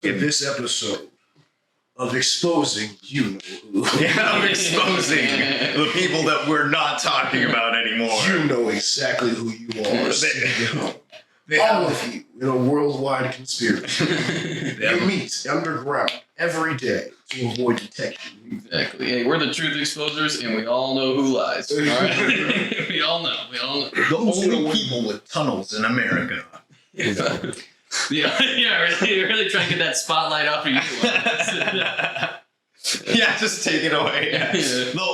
In this episode of exposing you know who. Yeah, of exposing the people that we're not talking about anymore. You know exactly who you are. All of you in a worldwide conspiracy. You meet underground every day to avoid detection. Exactly. Hey, we're the Truth Expozers, and we all know who lies. All right? We all know. The only people with tunnels in America. Really trying to get that spotlight off of you. Yeah, just take it away. Yeah. The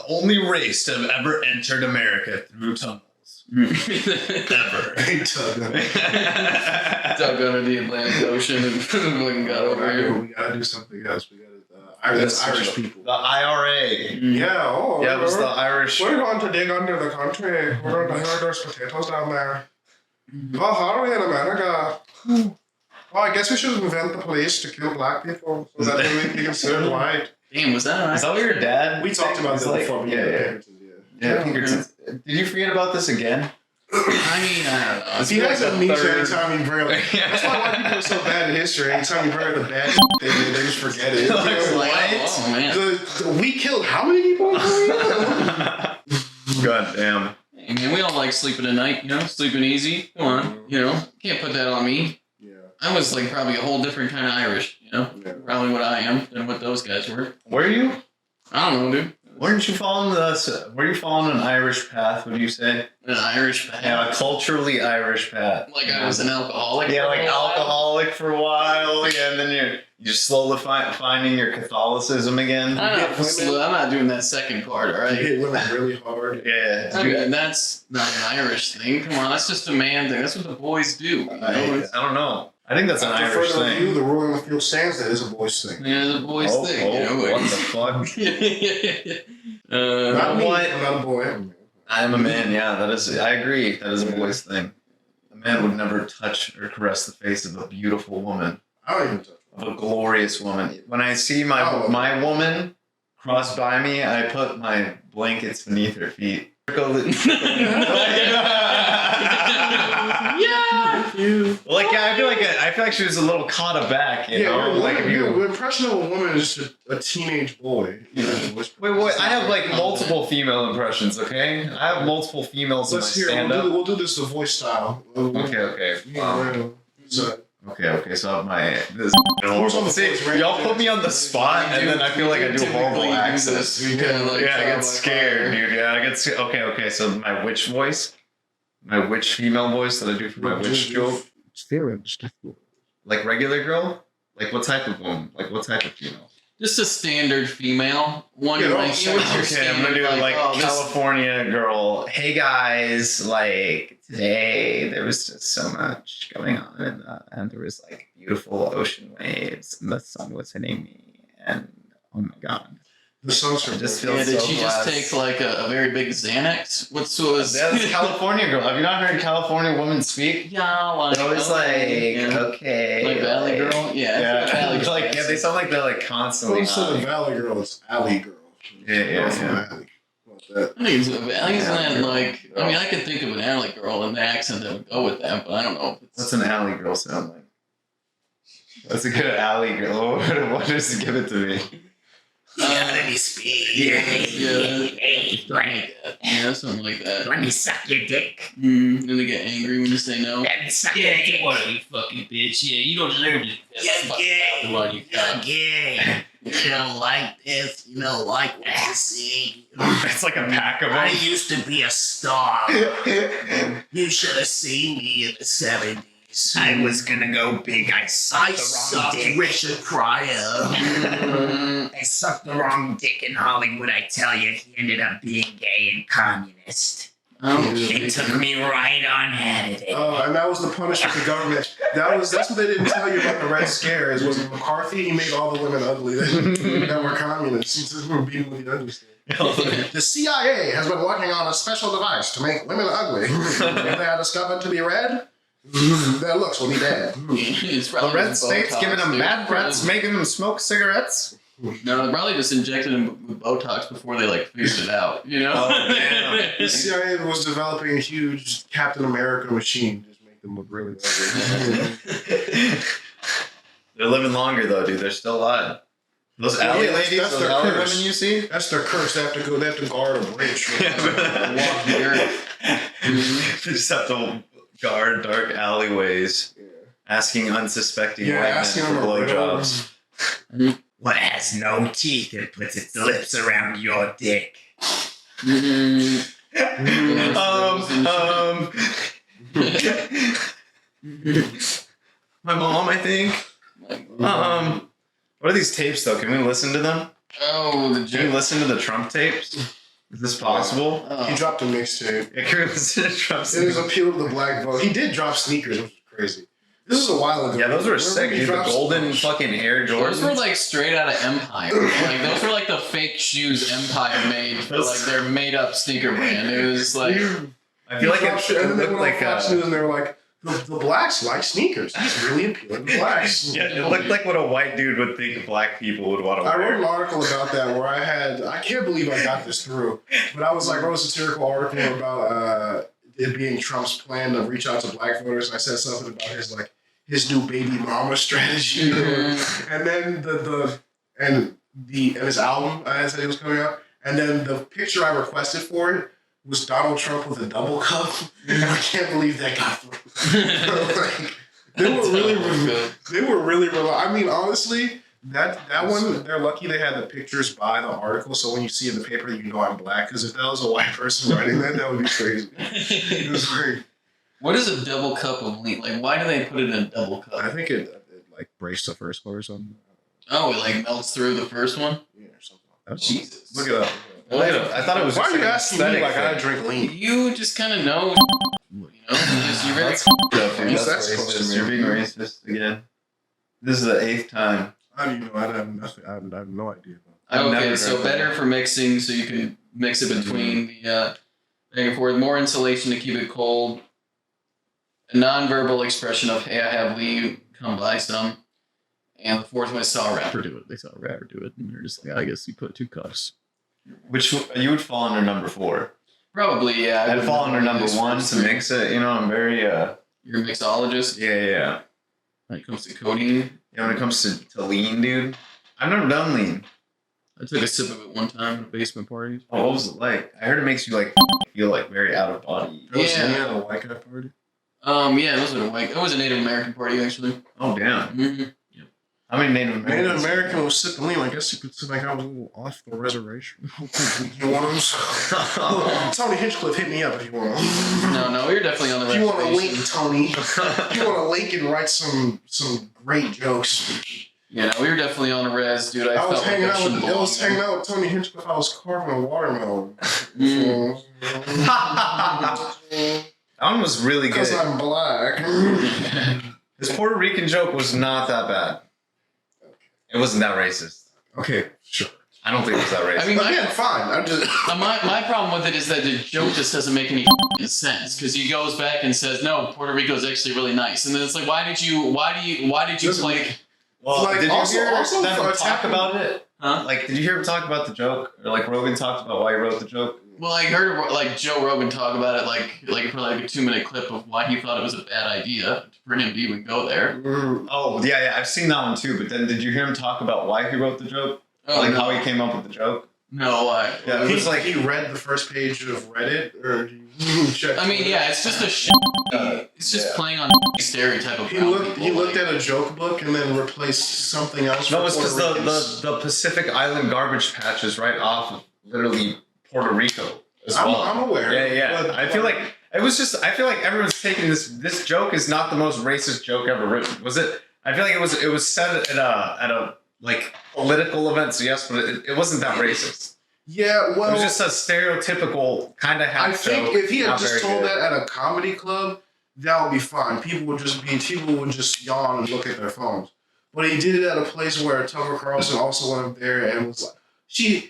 only race to have ever entered America through tunnels. Ever. Dug under the Atlantic Ocean and fucking got over here. We gotta do something else. We gotta. That's Irish people. The IRA. Yeah. Oh. Yeah, it was the Irish. We're going to dig under the country. We're going to herd those potatoes down there. Oh, how are we in America? Oh, I guess we should invent the police to kill black people so that they may be considered white. Damn, was that Is that what your dad? We talked about that before. Yeah, Pinkerton. Did you forget about this again? I mean, I don't know. He has amnesia anytime you bring up. That's why white people are so bad in history. Anytime you bring up the bad they did, they just forget it. Oh, man. We killed how many people? God damn. Hey, man, we all like sleeping at night, sleeping easy. Come on, can't put that on me. Yeah. I was like probably a whole different kind of Irish, Yeah. Probably what I am than what those guys were. Were you? I don't know, dude. Weren't you following were you following an Irish path, would you say? An Irish path? Yeah, a culturally Irish path. Like I was an alcoholic? Yeah, like alcoholic for a while, yeah, and then you're slowly finding your Catholicism again. I'm not doing that second part, all right? You hit women really hard. Yeah. Okay, that's not an Irish thing. Come on, that's just a man thing. That's what the boys do. I don't know. I think that's an After Irish further thing. review, the ruling of the field stands that is a boys thing. Yeah, the boys thing. What the fuck? Not me. What? I'm not a boy. I'm a man, yeah, I agree. That is a boy's thing. A man would never touch or caress the face of a beautiful woman. I don't even touch Of a glorious woman. When I see my woman cross by me, I put my blankets beneath her feet. I feel like she was a little caught aback, you know? The impression of a woman is just a teenage boy. Wait, I have like multiple female impressions, okay? I have multiple females in my stand-up. We'll do this the voice style. Okay. Wow. Okay, so my y'all put me on the spot, and then I feel like I do horrible accents. I get scared, dude. Yeah, I get scared. Okay. So my witch voice, my witch female voice that I do for my witch joke. Like regular girl? Like what type of woman? Like what type of female? Just a standard female. One I'm gonna do California girl. Hey guys, like today there was just so much going on, and there was like beautiful ocean waves, and the sun was hitting me, and oh my god. The songs are just did she just take like a very big Xanax? That's California girl. Have you not heard California women speak? Yeah, like always okay. Like Valley Girl? Yeah. Valley Girl. Like, they sound like they're like constantly. Instead of Valley Girl, it's Alley Girl. Yeah. I think it's like, I mean, I can think of an alley girl and the accent that would go with that, but I don't know if it's... What's an alley girl sound like? What's a good alley girl? What does give it to me? Let me speak. Yeah, something like that. Let me suck your dick. And they get angry when you say no. Let me suck your dick. What are you fucking bitch? Yeah, you don't deserve it. You're gay. You don't like this. You don't like what you see. It's like a pack of them. I used to be a star. You should have seen me in the 70s. I was gonna go big. I sucked dick. Richard Pryor. I sucked the wrong dick in Hollywood. I tell you, he ended up being gay and communist. It took me right on out of it. And that was the punishment of the government. That's what they didn't tell you about the Red Scare. Was McCarthy? He made all the women ugly that were communists. We were beating with the ugly stuff. The CIA has been working on a special device to make women ugly. If they are discovered to be red, their looks will be bad. The red state's giving them mad breaths, making them smoke cigarettes. No, they probably just injected him with Botox before they figured it out, Oh, damn. The CIA was developing a huge Captain America machine to just make them look really ugly. They're living longer though, dude. They're still alive. Those alley ladies, that's those their alley curse. women you see. That's their curse. They have to guard a bridge. They just have to guard dark alleyways, asking unsuspecting white men for blowjobs. What has no teeth and puts its lips around your dick? My mom, I think. What are these tapes though? Can we listen to them? Oh, Can we listen to the Trump tapes? Is this possible? He dropped a mixtape. Yeah, can we listen to Trump's? It was appeal to the black vote. He did drop sneakers, which was crazy. This is a while ago. Yeah, those were sick, dude. The dropped golden fucking Air Jordans. Those were like straight out of Empire. Like those were like the fake shoes Empire made for like their made up sneaker brand. It was like I feel like it and then they looked went like on Fox News and they were like, the blacks like sneakers. He's really appealing to blacks. yeah, it looked like what a white dude would think black people would want to I wear. wrote an article about that where I can't believe I got this through, but I was like, wrote a satirical article about it being Trump's plan to reach out to black voters. And I said something about his new baby mama strategy, and then and his album I said it was coming out, and then the picture I requested for it was Donald Trump with a double cup, and I can't believe that got through. Like, they were really. I mean, honestly, that one, they're lucky they had the pictures by the article, so when you see in the paper, you know I'm black. Because if that was a white person writing that would be crazy. It was like, what is a double cup of lean? Like, why do they put it in a double cup? I think it like braced the first one or something. Oh, it like melts through the first one. Yeah, or something. Like that. Jesus. Look it up. I thought it was. Why just are you like asking me aesthetic like I thing. Oh, drink lean? You just kind of know. You really. That's dude. What's That's that supposed to racist. mean? You're being racist again. This is the 8th time. I don't even know. I have nothing. I have no idea. I've Okay, never so heard that. better for mixing, so you can mix it between the back and forth. More insulation to keep it cold. A non-verbal expression of "Hey, I have leave. Come buy some." And the fourth one is saw a rapper do it. They saw a rapper do it, and they're just like, I guess you put 2 cups. Which you would fall under number 4. Probably, yeah. I'd fall under number 1 to mix it. You know, I'm very You're a mixologist yeah. when it comes to codeine. Yeah, when it comes to lean, dude, I've never done lean. I took a sip of it one time at a basement party. Oh, what was it like? I heard it makes you like feel like very out of body. That was Yeah. me at a white guy party. Yeah, it was a Native American party actually. Oh damn! Mm-hmm. How many Native Americans? Native American was sipping lean. I guess you could say like I was a little off the reservation. You want them? Tony Hinchcliffe, hit me up if you want them. No, we were definitely on the If you want a reservation. link, Tony. If you want a link and write some great jokes. Yeah, no, we were definitely on the res, dude. I I was felt hanging like out I with shouldn't Tony Hinchcliffe. I was carving a watermelon. Mm. That one was really good. Because I'm black. This Puerto Rican joke was not that bad. It wasn't that racist. Okay, sure. I don't think it was that racist. I mean, Again, fine. I'm just. my problem with it is that the joke just doesn't make any sense because he goes back and says, "No, Puerto Rico is actually really nice," and then it's like, why did you Doesn't like? well, like, did you also- hear also them for talk attacking- about it? Huh? Like, did you hear him talk about the joke? Or like Rogan talked about why he wrote the joke? Well, I heard like Joe Rogan talk about it like for like a 2-minute clip of why he thought it was a bad idea for him to even go there. Oh, yeah, I've seen that one too. But then did you hear him talk about why he wrote the joke? Oh, Like no. how he came up with the joke? No, Yeah, it was like he read the first page of Reddit, or did you check? I mean, yeah, it's just a it's just yeah. playing on stereotype of He brown looked people, like- at a joke book and then replaced something else. no, for it's because Puerto Ricans. the Pacific Island garbage patch is right off of literally Puerto Rico as well. I'm aware. Yeah. But, I feel like it was just. I feel like everyone's taking this joke is not the most racist joke ever written. Was it? I feel like it was said at a like political event. So yes, but it wasn't that racist. Yeah, well, It was just a stereotypical kind of half I think joke. if he had not just very told good. that at a comedy club, that would be fine. People would just yawn and look at their phones. But he did it at a place where Tucker Carlson also went there and was like,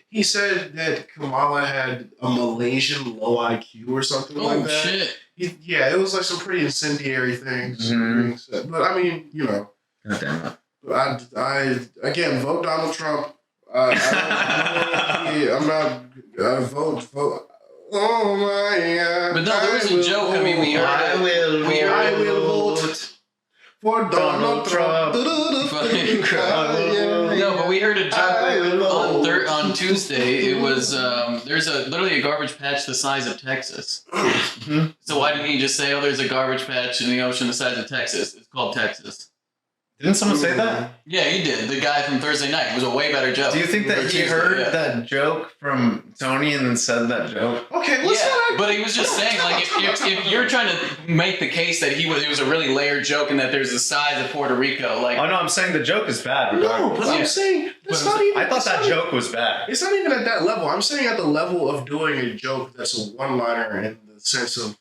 he said that Kamala had a Malaysian low IQ or something like Oh that. shit! Yeah, it was like some pretty incendiary things being said. But I mean, you know, God damn it. but I again vote Donald Trump. I'm not. Vote. Oh my God! But no, there was a joke. I mean, we heard it. I will vote For Donald Trump. Fucking No, but we heard a joke on Tuesday. It was there's literally a garbage patch the size of Texas. So why didn't he just say, "Oh, there's a garbage patch in the ocean the size of Texas"? It's called Texas. Didn't someone say that? Yeah, he did. The guy from Thursday night. It was a way better joke. Do you think that he heard that joke from Tony and then said that joke? Okay, let's not. But he was just saying, like, if you're trying to make the case that it was a really layered joke and that there's the size of Puerto Rico, like... Oh, no, I'm saying the joke is bad. No, but I'm saying... That's not even, I thought that joke was bad. It's not even at that level. I'm saying at the level of doing a joke that's a one-liner in the sense of...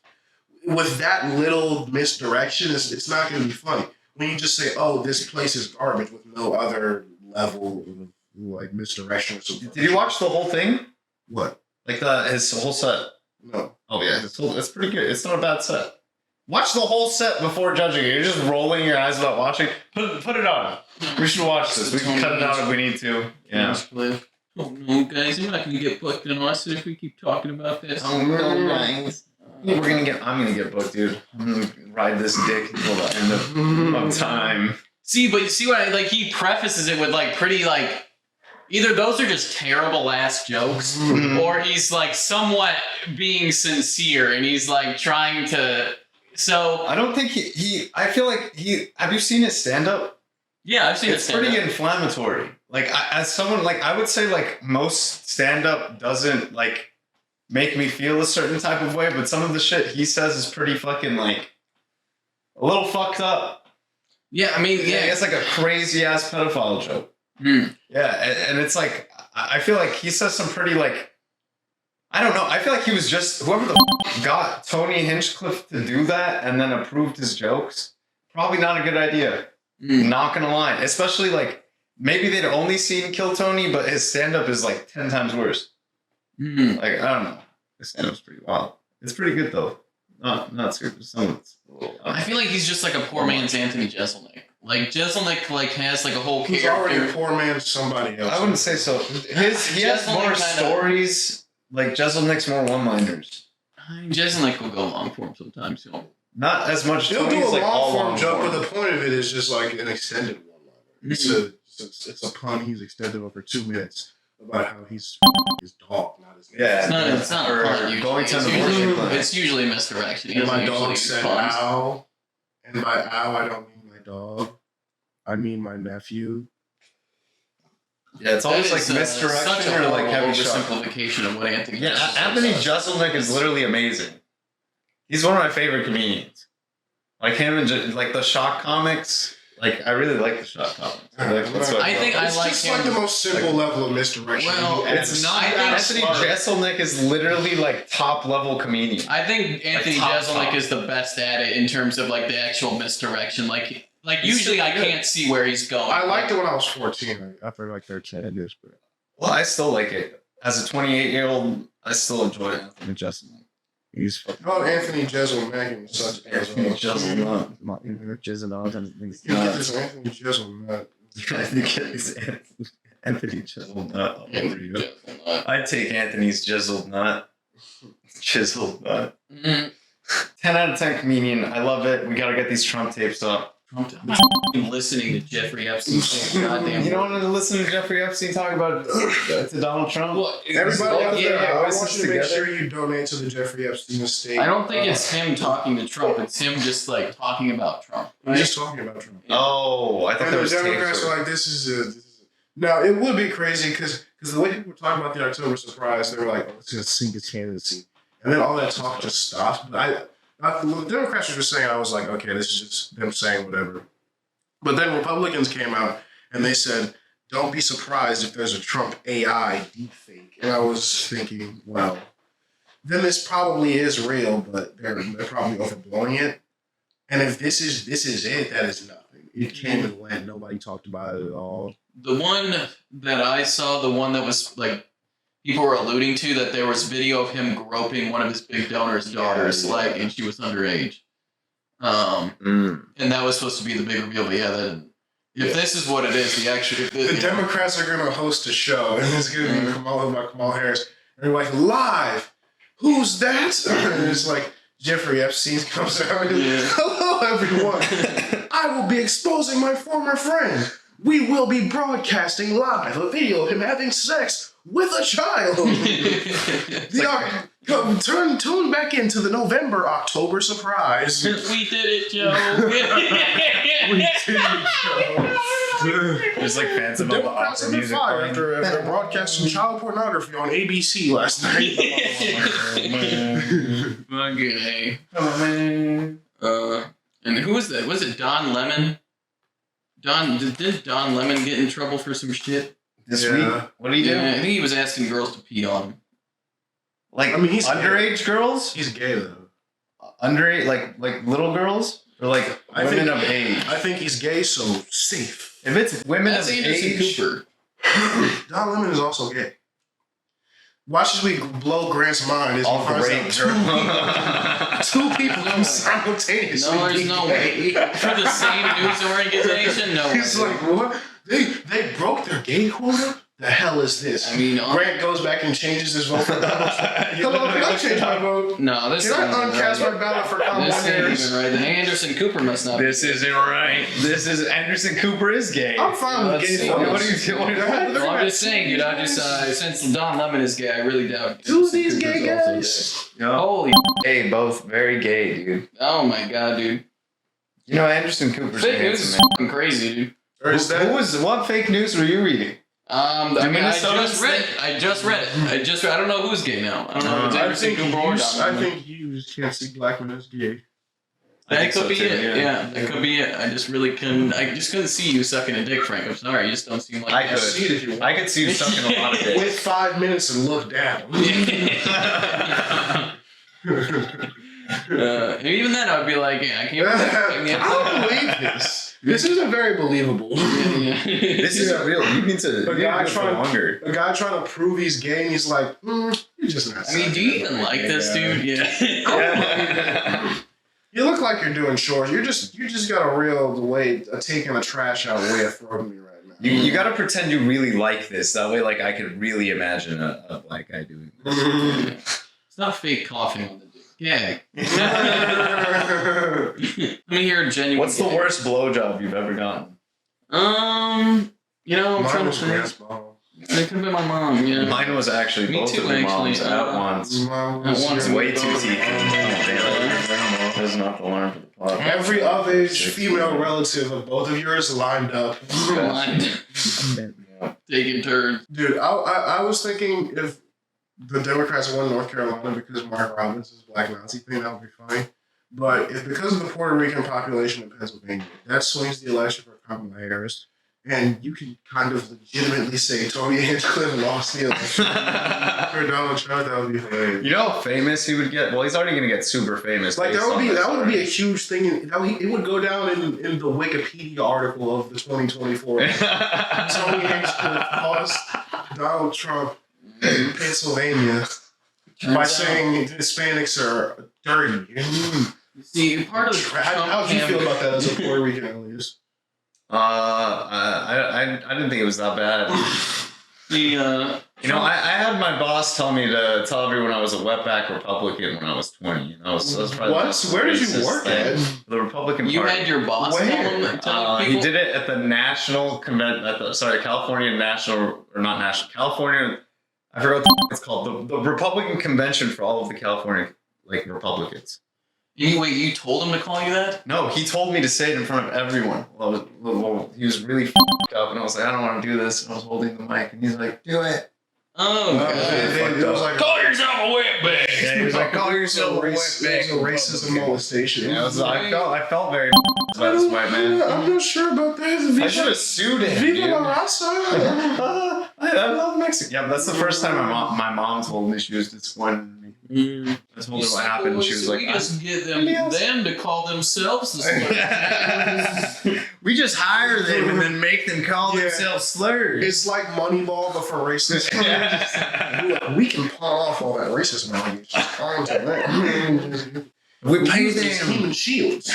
With that little misdirection, it's not going to be funny. When you just say, "Oh, this place is garbage," with no other level of like misdirection or something. Did you watch the whole thing? What? Like his whole set? No. Oh yeah, it's pretty good. It's not a bad set. Watch the whole set before judging it. You're just rolling your eyes without watching. Put it on. We should watch this. We can cut it out if we need to. Yeah. Oh no, guys, we're not gonna get booked in Austin if we keep talking about this. Oh no, guys. I'm gonna get booked, dude. I'm gonna ride this dick until the end of time. See what he prefaces it with like pretty like either those are just terrible ass jokes or he's like somewhat being sincere and he's like trying to I don't think I feel like have you seen his stand up? Yeah, I've seen it. It's pretty inflammatory. Like as someone like I would say like most stand up doesn't like make me feel a certain type of way, but some of the shit he says is pretty fucking like a little fucked up. Yeah, I mean, yeah, it's like a crazy ass pedophile joke. Yeah, and it's like I feel like he says some pretty like I don't know. I feel like he was just whoever the got Tony Hinchcliffe to do that and then approved his jokes. Probably not a good idea. Not gonna lie, especially like maybe they'd only seen Kill Tony, but his stand up is like 10 times worse. Like I don't know, his stand up's pretty wild. It's pretty good though. Not super. I feel like he's just like a poor man's Anthony Jeselnik. Like Jeselnik like has like a whole character. He's already a poor man's somebody else. I wouldn't say so. He has more stories. Like Jeselnik's more one-liners. Jeselnik will go long form sometimes. So. Not as much. He'll do a long form joke, but the point of it is just like an extended one-liner. It's a pun he's extended over 2 minutes about how he's his dog, not his name. Yeah, it's not a pun. Going to the abortion clinic. It's usually a misdirection. And my dog said ow, and by ow I don't mean my dog, I mean my nephew. Yeah, it's almost like misdirection or like heavy oversimplification of what Anthony. Yeah, Anthony Jeselnik is literally amazing. He's one of my favorite comedians. Like him and like the shock comics. Like I really like the shock comics. I think I like just him. like the most simple level of misdirection. Well, it's not. Anthony Jeselnik is literally like top level comedian. I think Anthony Jeselnik is the best at it in terms of like the actual misdirection. Like usually I can't see where he's going. I liked it when I was 14. After like 13 years, but well, I still like it. As a 28-year-old, I still enjoy Anthony Jeselnik. He's Anthony Jeselnik was such Anthony Jeselnik. Jeselnik and things. You get this Anthony Jeselnik. Anthony Jeselnik. I'd take Anthony's Jizzled Nut. Chiseled Nut. 10 out of 10 comedian. I love it. We gotta get these Trump tapes up. I'm listening to Jeffrey Epstein. Goddamn. You don't want to listen to Jeffrey Epstein talk about to Donald Trump? Well, everybody out there, I want you to make sure you donate to the Jeffrey Epstein estate. I don't think it's him talking to Trump. It's him just like talking about Trump. Right? He's just talking about Trump. Oh, I thought there was the Democrats are like, this is Now, it would be crazy because the way people were talking about the October surprise, they were like, oh, it's going to sink his candidacy. And then all that talk just stopped. But the Democrats were just saying, I was like, okay, this is just them saying whatever. But then Republicans came out and they said, don't be surprised if there's a Trump AI deepfake. And I was thinking, well, then this probably is real, but they're probably overblowing it. And if this is it, that is nothing. It came and went. Nobody talked about it at all. The one that I saw, the one that was like people were alluding to, that there was video of him groping one of his big donor's daughter's leg, and she was underage. And that was supposed to be the big reveal. But if this is what it is, the Democrats are going to host a show, and it's going to be Kamala Harris, and they're like, live. Who's that? And it's like Jeffrey Epstein comes out. And hello, everyone. I will be exposing my former friend. We will be broadcasting live a video of him having sex with a child. Tune back into the October surprise. We did it, Joe. We did it, Joe. There's like fans of The all the Democrats opera under music. fire after broadcasting child pornography on ABC last night. Fucking hey. And who was that? Was it Don Lemon? Did Don Lemon get in trouble for some shit this week? What do you do? Yeah, I think he was asking girls to pee on him. Like, I mean, he's underage girls? He's gay though. Underage, like little girls, or like women of age. I think he's gay, so safe. If it's women That's of Anderson age, Cooper. Don Lemon is also gay. Watch as we blow Grant's mind. As all he finds great. out two people can simultaneously No, there's be no gay. way. For the same news organization? No. He's like, what? They broke their gay quota? The hell is this? I mean, Grant goes back and changes his vote for Donald Trump. Hello, can I change my vote? no, this Can I isn't uncast right. my ballot for Kamala This ain't Harris? even right. The Anderson Cooper must not This be. isn't right. This is Anderson Cooper is gay. I'm fine with Let's gay see. folks. What do you do? Well, I'm just saying, dude. I just since Don Lemon is gay, I really doubt. Two of Anderson these Cooper's gay also guys. gay. Holy. Hey, both very gay, dude. Oh my god, dude. You know, Anderson Cooper's Fake news is handsome, fucking crazy, dude. Or is man. What fake news were you reading? I mean, I Minnesota just read it. I don't know who's gay now. I don't know if it's I Anderson think Cooper or Don I Lemon. think you just can't see black men as gay. That could so be too, it. Yeah, that could be it. I just couldn't see you sucking a dick, Frank. I'm sorry, you just don't seem like I that. could. See it if you want. I could see you sucking a lot of dicks. Wait 5 minutes and look down. Even then, I would be like, yeah, I can't. I don't believe this. This isn't very believable. This isn't real. You need to A guy do it for trying- longer. A guy trying to prove he's gay, and he's like, you're just not. I mean, do you even like this dude? Yeah. You look like you're doing chores. You just got a real way of taking the trash out way of throwing me right now. You gotta pretend you really like this. That way, like, I could really imagine a black guy doing this. It's not fake coughing on the dick. Yeah. Let me hear a genuine. What's the gag. worst blowjob you've ever gotten? I'm Mine trying to was think. Grant's mom. It could have been my mom. Yeah. Mine was actually Me both too, of your moms actually. at once. Mine At was once, your Way mom. too teeth. That is not the alarm for the pod. Every other female relative of both of yours lined up. Taking turns. Dude, I was thinking if the Democrats won North Carolina because of Mark Robinson's Black Nazi thing, that would be fine. But if because of the Puerto Rican population in Pennsylvania, that swings the election for Kamala Harris, and you can kind of legitimately say Tony Hinchcliffe lost the election for Donald Trump, that would be hilarious. You know how famous he would get? Well, he's already gonna get super famous. Like based that would on be this a already. huge thing. It would go down in the Wikipedia article of the 2024. Tony Hinchcliffe lost Donald Trump in Pennsylvania by saying Hispanics are dirty. See, part of the How do you feel about that as a Puerto Rican, Elias? I didn't think it was that bad. You know, I had my boss tell me to tell everyone I was a wetback Republican when I was 20. You know, so that's probably What? the Where did you racist work thing. at? The Republican You Party. had your boss Where? tell He people? did it at the national convention. California National, or not national, California. I forgot what it's called. The Republican Convention for all of the California Republicans. Anyway, you told him to call you that? No, he told me to say it in front of everyone. Well, he was really f***ed up, and I was like, I don't want to do this. And I was holding the mic, and he's like, do it. Oh, God. It was like Call yourself a wetback! Yeah, he was like, call yourself a racism wetback. molestation. Yeah, I felt very about this white man. I'm not sure about that. I should have sued him, Viva dude. la raza. I love Mexico. Yeah, but that's the first time my mom told me she was disappointed in me. I told her what happened, and she was like, we just get them to call themselves the slurs. we just hire them and then make them call themselves slurs. It's like Moneyball, but for racists. We can pawn off all that racism allegations onto them. We pay Use these them. human shields.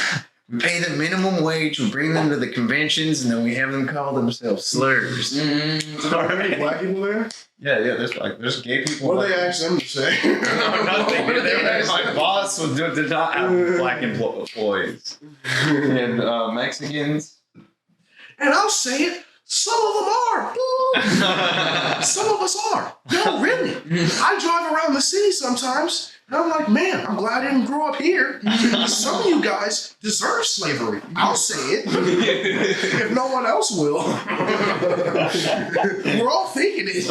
We pay them minimum wage, we bring them to the conventions, and then we have them call themselves slurs. Are there any black people there? Yeah, there's gay people. What do they ask them to say? No, nothing. My boss did not have black employees. And Mexicans. And I'll say it, some of them are. Some of us are. No, really. I drive around the city sometimes, and I'm like, man, I'm glad I didn't grow up here. Some of you guys deserve slavery. I'll say it. If no one else will. We're all thinking it.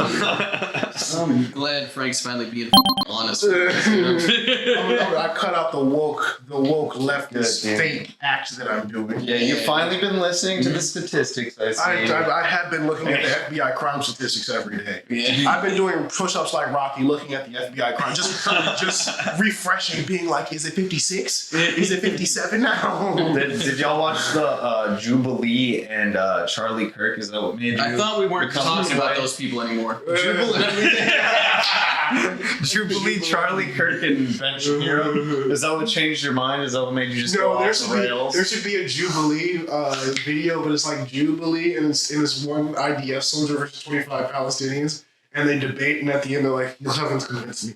I'm glad Frank's finally being honest. I cut out the woke leftist fake act that I'm doing. Yeah, you've finally been listening to the statistics, I see. I have been looking at the FBI crime statistics every day. Yeah. I've been doing push-ups like Rocky, looking at the FBI crime, just refreshing, being like, is it 56? Is it 57 now? Did y'all watch the Jubilee and Charlie Kirk? Is that what made you? I thought we weren't talking about those people anymore. Jubilee, Charlie Kirk, and Ben Shapiro. Is that what changed your mind? Is that what made you just go off the rails? There should be a Jubilee video, but it's like Jubilee, and it's one IDF soldier versus 25 Palestinians, and they debate, and at the end they're like, "You haven't convinced me."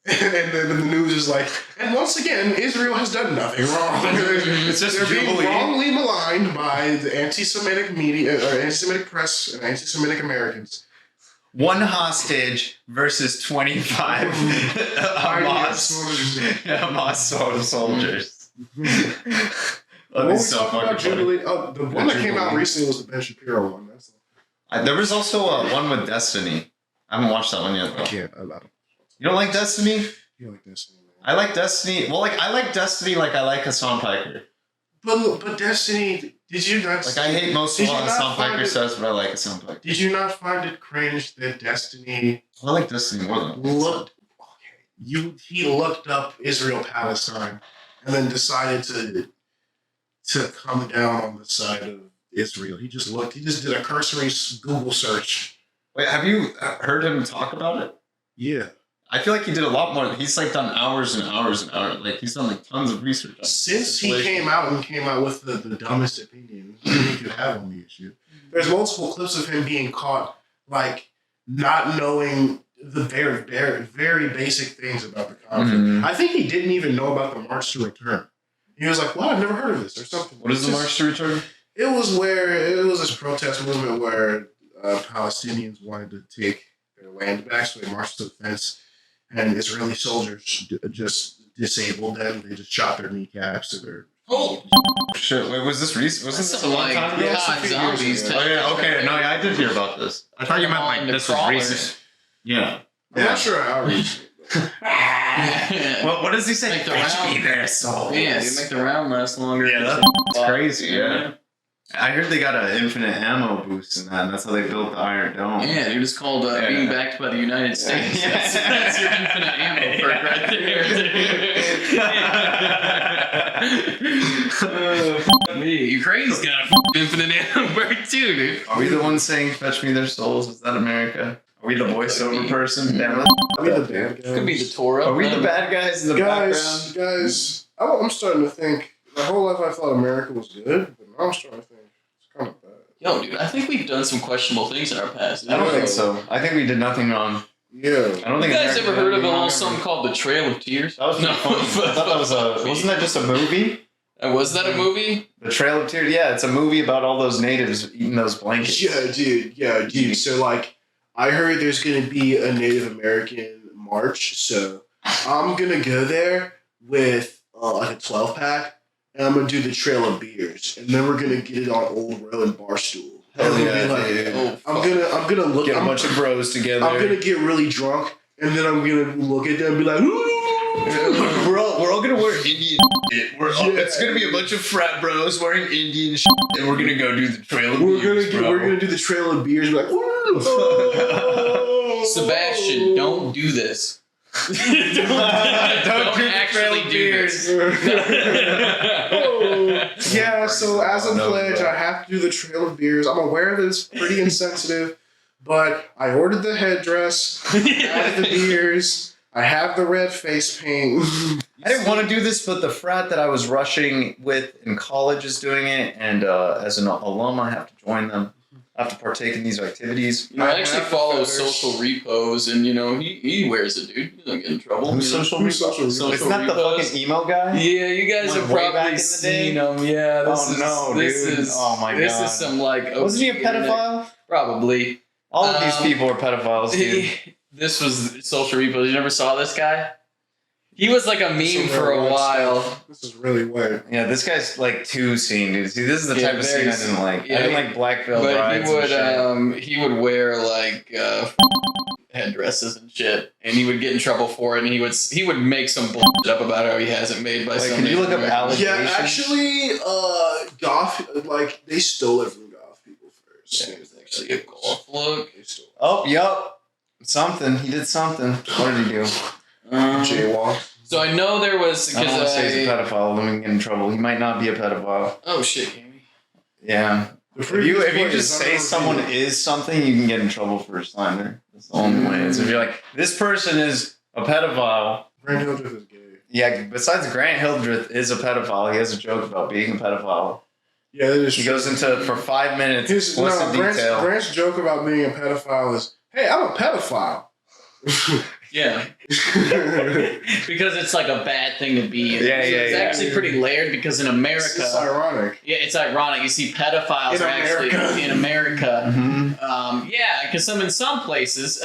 And then the news is like, and once again, Israel has done nothing wrong. It's just They're being Jubilee. wrongly maligned by the anti-Semitic media, or anti-Semitic press, and anti-Semitic Americans. One hostage versus 25 Hamas soldiers. What was talking about Jubilee? Oh, the one that came out recently was the Ben Shapiro one. That's There was also one with Destiny. I haven't watched that one yet, though. I can't. I don't. You don't like Destiny? You like Destiny, man. I like Destiny. Well, I like Destiny like I like Hassan Piker. But Destiny, did you not? Like, I hate most of what Hassan Piker says, but I like Hassan Piker. Did you not find it cringe that Destiny I like Destiny more than looked? Okay, he looked up Israel Palestine, and then decided to come down on the side of Israel. He just did a cursory Google search. Wait, have you heard him talk about it? Yeah. I feel like he did a lot more. He's like done hours and hours and hours. Like he's done like tons of research. Since he came out with the dumbest opinion he could have on the issue. There's multiple clips of him being caught like not knowing the very, very, very basic things about the conflict. Mm-hmm. I think he didn't even know about the March to Return. He was like, "Well, I've never heard of this," or something. What is the March to Return? It was this protest movement where Palestinians wanted to take their land back, so they marched to the fence. And Israeli soldiers just disabled them. They just shot their kneecaps to their. Oh shit! Wait, was this recent? Was this a long time ago? Yeah, zombies. Oh yeah, okay. No, yeah, I did hear about this. I thought you meant like this was recent. Yeah. I'm not sure how recent. Well, what does he say? Make the round. Their souls. Yeah, they make the round last longer. Yeah, that's crazy. Yeah. I heard they got an infinite ammo boost in that, and that's how they built the Iron Dome. Yeah, dude, it's called being backed by the United States. Yeah. That's your infinite ammo perk right there. Me, Ukraine's got an infinite ammo perk too, dude. Are we the ones saying "Fetch me their souls"? Is that America? Are we the voiceover person? Damn, Are we the bad guys? Could be the Torah. are we the bad guys in the background? Guys, I'm starting to think. My whole life I thought America was good, but now I'm starting to think it's kind of bad. Yo, dude, I think we've done some questionable things in our past. I don't think so. I think we did nothing wrong. Yeah. I don't think. You guys America ever did heard of anything wrong. something called The Trail of Tears? That was No. funny. I thought that was wasn't that just a movie? Was that a movie? The Trail of Tears. Yeah, it's a movie about all those natives eating those blankets. Yeah, dude. So like, I heard there's gonna be a Native American march, so I'm gonna go there with like a 12-pack. And I'm gonna do the Trail of Beers, and then we're gonna get it on Old Row and Barstool. Hell And yeah, we'll be dude. Oh, I'm gonna look. Get a bunch of bros together. I'm gonna get really drunk, and then I'm gonna look at them and be like, we're all gonna wear Indian shit. It's gonna be a bunch of frat bros wearing Indian shit, and we're gonna go do the Trail of Beers, bro. we're gonna do the Trail of Beers, and be like, Sebastian, don't do this. don't do the Trail actually of do this. Yeah, so as a No, pledge, bro. I have to do the Trail of Beers. I'm aware that it's pretty insensitive, but I ordered the headdress, I have the beers. I have the red face paint. I didn't want to do this, but the frat that I was rushing with in college is doing it, and as an alum, I have to join them. I have to partake in these activities. You know, I actually follow social repos, and you know, he wears it, dude. He doesn't get in trouble. Who's social Who's social repos? repos? Isn't that the fucking emo guy? Yeah, you guys Like have way back in probably the seen day? him. Yeah, This this dude. is Oh my this God. is some like Wasn't he a OG internet- pedophile? Probably. All of these people are pedophiles, dude. This was social repos. You never saw this guy? He was like a meme for a while. This is really weird. Yeah, this guy's like too scene, dude. See, this is the Yeah, type of scene very I didn't like. yeah, I didn't like Black Veil But Brides and shit. he would wear like headdresses and shit, and he would get in trouble for it, and he would make some bullshit up about how he has it made by Like, some. can you look up Native Alex? American. Yeah, actually, goth, like, they stole it from goth people first. Yeah, it's actually a golf look. They stole Oh, yup. Something. He did something. What did he do? it. Jaywalk. So I know there was I don't want to say he's a because pedophile. Then we can get in trouble. He might not be a pedophile. oh shit, Amy. Yeah. If you just say someone is something, you can get in trouble for slander. That's the only way. Is if you're like, this person is a pedophile. Brand Hildreth is gay. Yeah, besides Grant Hildreth is a pedophile. He has a joke about being a pedophile. Yeah, that is He true. goes into for 5 minutes. Explicit detail. Grant's joke about being a pedophile is, hey, I'm a pedophile. Yeah, because it's like a bad thing to be. It's Yeah. actually pretty layered because in America, It's ironic. yeah, it's ironic. You see, pedophiles In are actually America. in America. Mhm. Yeah, because in some places,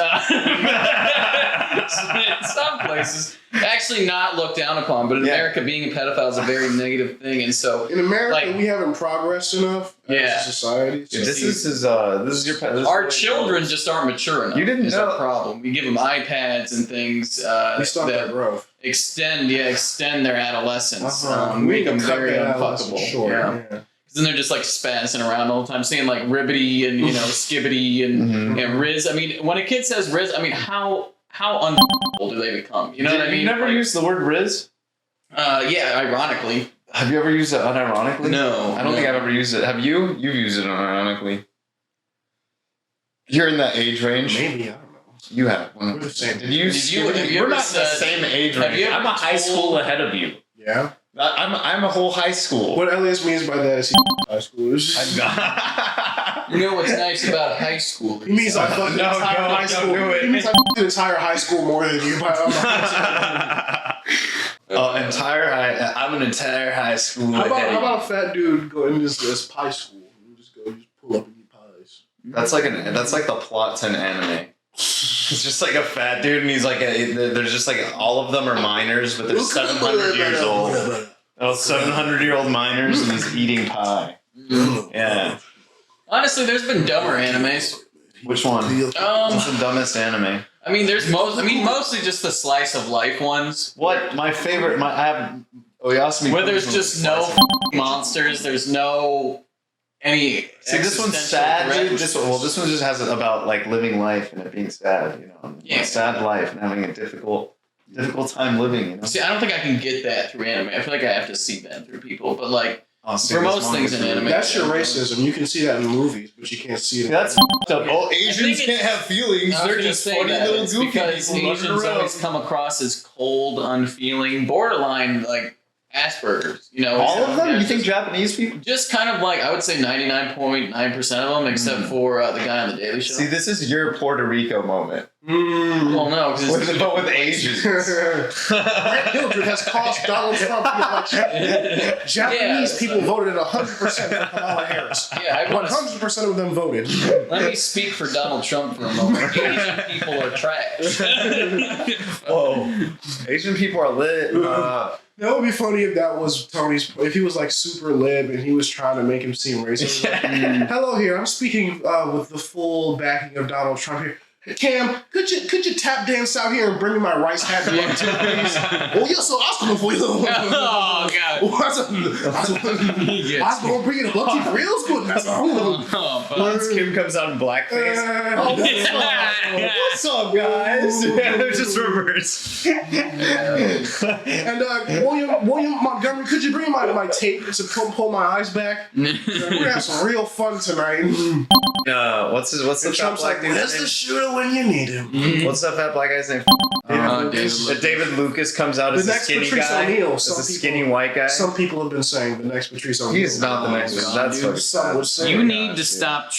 actually not looked down upon. But in Yeah. America, being a pedophile is a very negative thing, and so In America, Like- we haven't progressed enough Yeah. as a society. So This is your this is our the way it children goes. just aren't mature enough. You didn't is know- our problem. We give them iPads and things we stop that that growth. extend their adolescence. We Make need them to cut very that adolescence unfuckable. short, Yeah. yeah. Then they're just like spazzing around all the time, saying like ribbity and skibbity and Riz. I mean, when a kid says Riz, I mean how unfuckable do they become? You know what I mean? You never Like, used the word Riz? yeah, ironically. Have you ever used it unironically? No, I don't think I've ever used it. Have you? You've used it unironically. You're in that age range. Maybe, I don't know. You have. We're the same. Did you? Have you We're ever not the said- same age have range. you ever I'm a high told- school ahead of you. Yeah. I'm a whole high school. What Elias means by that is he high schoolers. I'm not. You know what's nice about high school? He means I fucking No, entire no, high don't school. do it. He means I fucked the entire high school more than you. But I'm an entire high school. how ahead of about a fat dude going to this pie school? You just pull up and eat pies. That's like the plot to an anime. It's just like a fat dude, and he's like, there's just like all of them are minors, but they're 700 years old. Oh, 700-year-old minors, and he's eating pie. Yeah. Honestly, there's been dumber animes. Which one? What's the dumbest anime? I mean, mostly just the slice of life ones. What? My favorite. Oyasumi. Where there's just no monsters, there's no any. See, this one's sad, dude. This one just has it about like living life and it being sad, you know. Yeah. A sad life and having a difficult time living, you know. See, I don't think I can get that through anime. I feel like I have to see that through people. But like, See, for this most one things is in anime, That's your racism. You can see that in movies, but you can't see it. That's f***ed up. Oh, I think Asians it's- can't have feelings. I was They're gonna just say funny that. little It's goofy because people running Asians around. always come across as cold, unfeeling, borderline like Asperger's. You know, All of them? Yeah, You think Japanese people? just kind of like I would say 99.9% of them, except for the guy on the Daily Show. See, this is your Puerto Rico moment. Well, no, But with Asians. Grant Hildreth has caused Donald Trump the election. Japanese people voted 100% for Kamala Harris. Yeah, I want to 100% of them voted. let me speak for Donald Trump for a moment. Asian people are trash. Whoa. Asian people are lit. That would be funny if that was Tony's. If he was like super lib and he was trying to make him seem racist. Like, hello here, I'm speaking with the full backing of Donald Trump here. Cam, could you tap dance out here and bring me my rice hat back too, please? Oh yes, so I was coming for you. Oh God. I was gonna bring it up to real good. That's all. Once Kim comes out in blackface. What's up, guys? Just reverse. And William Montgomery, could you bring my tape to pull my eyes back? We're gonna have some real fun tonight. What's the top Trump's black like, dude's where's name? the shooter? know when you need him. What's that fat black guy's name? David Lucas comes out as a skinny guy. As a skinny white guy. Some people have been saying the next Patrice O'Neal. He's not the next one. That's what some would say. You need to stop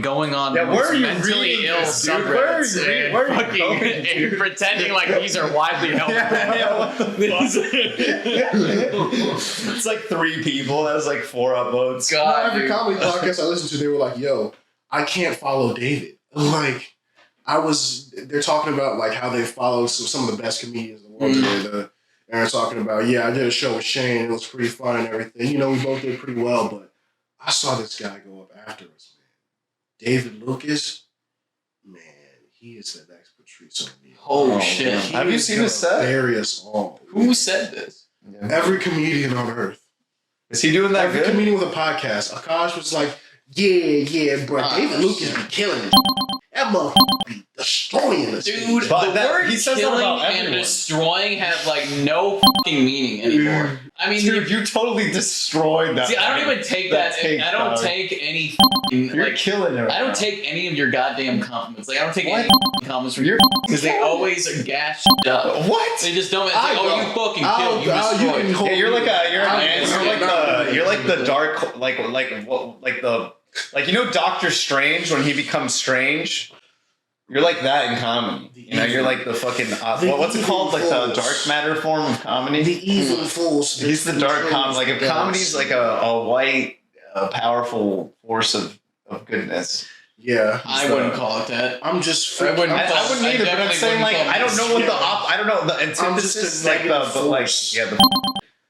going on where are you mentally ill subreddits and pretending like these are widely held. It's like 3 people. That was like 4 upvotes. God, every comedy podcast I listened to, they were like, "Yo, I can't follow David." Like, they're talking about like how they follow some of the best comedians in the world today. And they're talking about, I did a show with Shane. It was pretty fun and everything. You know, we both did pretty well, but I saw this guy go up after us, man. David Lucas, man, he is the next Patrice O'Neal. Oh shit! Have you seen his set? Bury us all. Who said this? Yeah. Every comedian on earth. Is he doing that Every good? comedian with a podcast. Akash was like, yeah, bro. David Lucas be killing it. That motherfucker be destroying us. Dude, But the that- word he says that killing about and everyone. destroying have like no fucking meaning anymore. I mean, Dude, you totally destroyed that. see, I don't even take that. take, I don't dog. take any fucking, You're like, killing it. Right I don't now. take any of your goddamn compliments. Like, I don't take What? any compliments from your because they always gas shit up. What? They just don't. It's like, I you know. fucking killed. You destroyed. Yeah, you're like the the dark, like you know Doctor Strange when he becomes strange. You're like that in comedy. You know, you're like the fucking what's it called? Like the dark matter form of comedy. The evil fools. He's the dark comedy. Like if comedy's like a white, powerful force of goodness. Yeah, I wouldn't call it that. I'm just. I wouldn't I call it- wouldn't either, but I'm definitely saying like wouldn't call I don't know what the I don't know the I'm antithesis just a like negative but like force. yeah the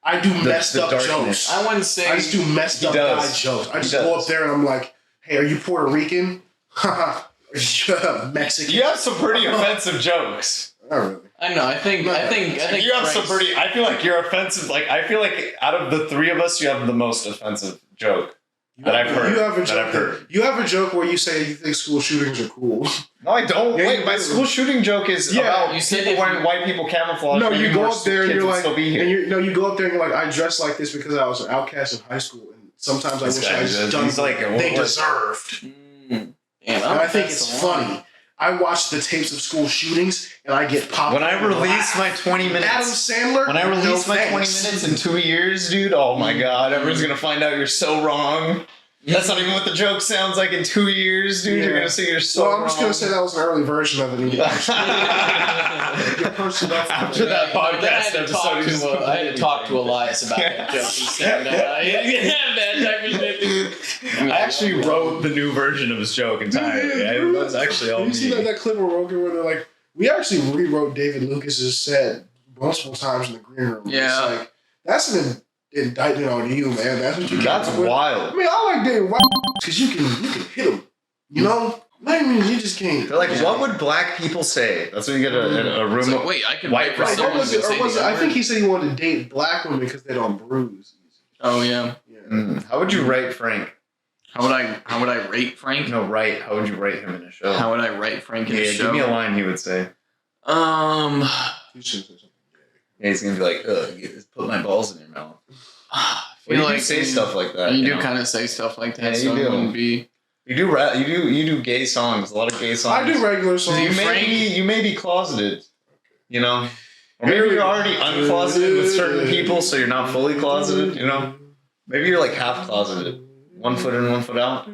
I do messed the up darkness. jokes. I wouldn't say. I just do messed He up does. guy jokes. I He just does. go up there and I'm like, "Hey, are you Puerto Rican? Haha, Mexican." You have some pretty offensive jokes. Not really. I know. I think. You have some Frank's- pretty. I feel like you're offensive. Like I feel like out of the 3 of us, you have the most offensive joke that I've heard. You have a that joke. I've heard. You have a joke where you say you think school shootings are cool. No, I don't. Yeah, Wait, you my do. school shooting joke is Yeah, about you said people if wearing you- white people camouflage. No, maybe you go more up there and kids you're would like, still be here. you go up there and you're like, I dressed like this because I was an outcast in high school, and sometimes I This wish guy I does. had done He's like, they what- deserved. Damn, And I think it's funny. I watch the tapes of school shootings and I get popped. When I release my 20 minutes, Adam Sandler. when I release no my 20 thanks. minutes in 2 years, dude, oh my god, everyone's gonna find out you're so wrong. That's not even what the joke sounds like in 2 years, dude. Yeah. You're gonna say you're so Well, wrong. I'm just gonna say that was an early version of it. Your personal After that But then podcast episode, I had to talk to Elias about that joke. He said, that type of shit. I actually wrote the new version of his joke entirely. It was actually all Have you seen me. that clip of Rogan where they're like, we actually rewrote David Lucas's set multiple times in the green room. Yeah. It's like, that's an indictment on you, man. That's what you That's came up with. wild. I mean, I like David White because you can hit him. You know? I mean, you just can't. They're like, what would black people say? That's when you get a room It's like, of wait, I can white wait for Like, someone what was to it, say or was the it, I N-word. think he said he wanted to date black women because they don't bruise. Oh yeah. Yeah. How would you rate Frank? How would I rate Frank? No, right. How would you rate him in a show? How would I rate Frank in yeah, the show? give me a line he would say. You should say something. Yeah, he's gonna be like, ugh, put my balls in your mouth. I Well, feel you like do say stuff like that. You do know? kind of say stuff like that, Yeah, so you it do. wouldn't be. You do rap. You do gay songs. A lot of gay songs. I do regular songs. You may be closeted. You know, or maybe you're already uncloseted with certain people, so you're not fully closeted. You know, maybe you're like half closeted, 1 foot in, 1 foot out,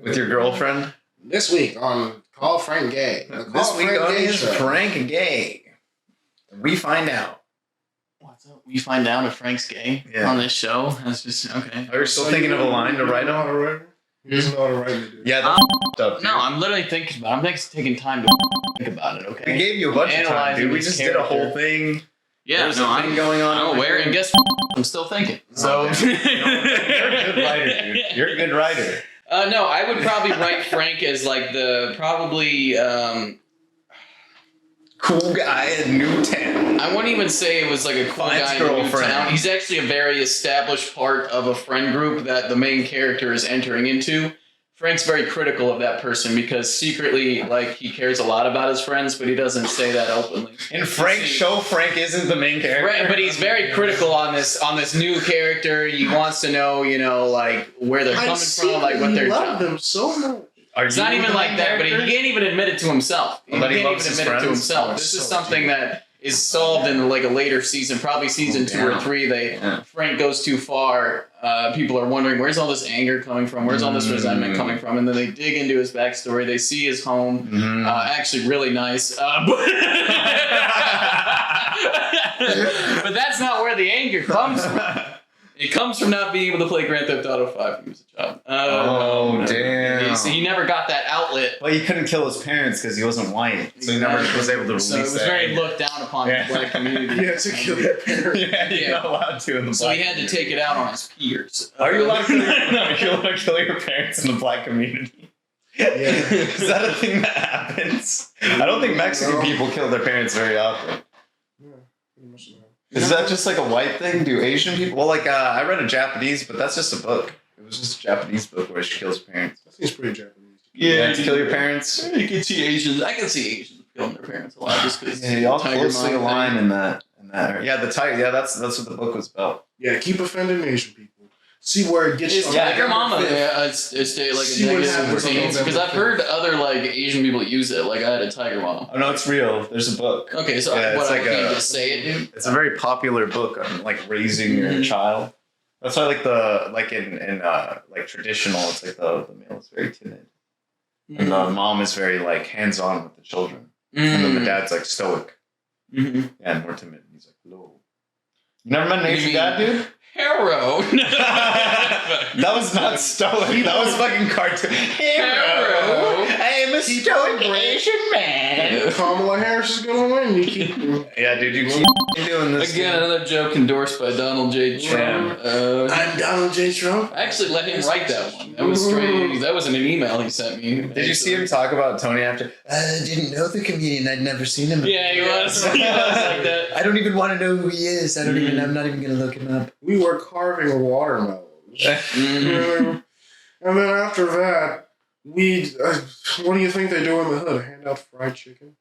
with your girlfriend. This week on Call Frank Gay. The Call This week Frank on Gay is Show. Frank Gay. We find out. What's up? We find out if Frank's gay Yeah. on this show. That's just okay. Are you still thinking of a line to write on? He doesn't know how to write it, dude. Yeah, that's up. Dude. No, I'm literally thinking about it. I'm taking time to think about it, okay? We gave you a bunch of time, Analyzing dude. We his just did a whole character. thing. Yeah, There's no, a thing going on. I'm over aware, here. and guess I'm still thinking. So You're a good writer, dude. You're a good writer. No, I would probably write Frank as like the probably. Cool guy in Newtown. I wouldn't even say it was like a cool Finds guy in girlfriend. Newtown. He's actually a very established part of a friend group that the main character is entering into. Frank's very critical of that person because secretly, like, he cares a lot about his friends, but he doesn't say that openly. In Frank's show, Frank isn't the main character. Right, but he's very critical on this new character. He wants to know, like where they're coming from, like what he they're. loved them so much. It's not even like that, but he can't even admit it to himself. He can't even admit it to himself. This is something that is solved in like a later season, probably season 2 or 3. Frank goes too far. People are wondering, where's all this anger coming from? Where's all this resentment coming from? And then they dig into his backstory. They see his home. Actually, really nice. But that's not where the anger comes from. It comes from not being able to play Grand Theft Auto 5 when he was a child. Damn. He never got that outlet. Well, he couldn't kill his parents because he wasn't white, so he never was able to release that. So it was very looked down upon in the black community. He had to kill their parents. You're not allowed to in the So black he had to take it out on his peers. Are you allowed to kill your parents in the black community? Yeah. Is that a thing that happens? I don't think Mexican people kill their parents very often. Yeah, pretty much so. Is that just like a white thing? Do Asian people? Well, like I read a Japanese, but that's just a book. It was just a Japanese book where she kills her parents. That seems pretty Japanese. Yeah, to kill your parents. You can see Asians. I can see Asians killing their parents a lot just because. Yeah, y'all closely align in that. Yeah, the tiger. Yeah, that's what the book was about. Yeah, keep offending Asian people. See where it gets you. Tiger Mama. Yeah, it's like a negative thing. Because I've heard other like Asian people use it. Like I had a Tiger Mom. Oh no, it's real. The's a book. Okay, so Yeah, what it's I like can't just say it, dude. It's a very popular book on like raising your child. That's why like in like traditional, it's like the male is very timid. And the mom is very like hands-on with the children. And then the dad's like stoic. Yeah, and more timid. He's like, hello. You never met an Asian dad, dude? Hero. That was not stoic. That was fucking cartoon. Hero. I am a stoic Asian man. Kamala Harris is gonna win. You keep. Yeah, dude, you keep doing this. Again, another joke endorsed by Donald J. Trump. I'm Donald J. Trump. I actually let him write that one. That was strange. That was in an email he sent me. Did you see him talk about Tony after? I didn't know the comedian. I'd never seen him. Yeah, he was. He was like that. I don't even want to know who he is. I'm not even gonna look him up. We were carving watermelons. And then after that, we. What do you think they do in the hood? Hand out fried chicken?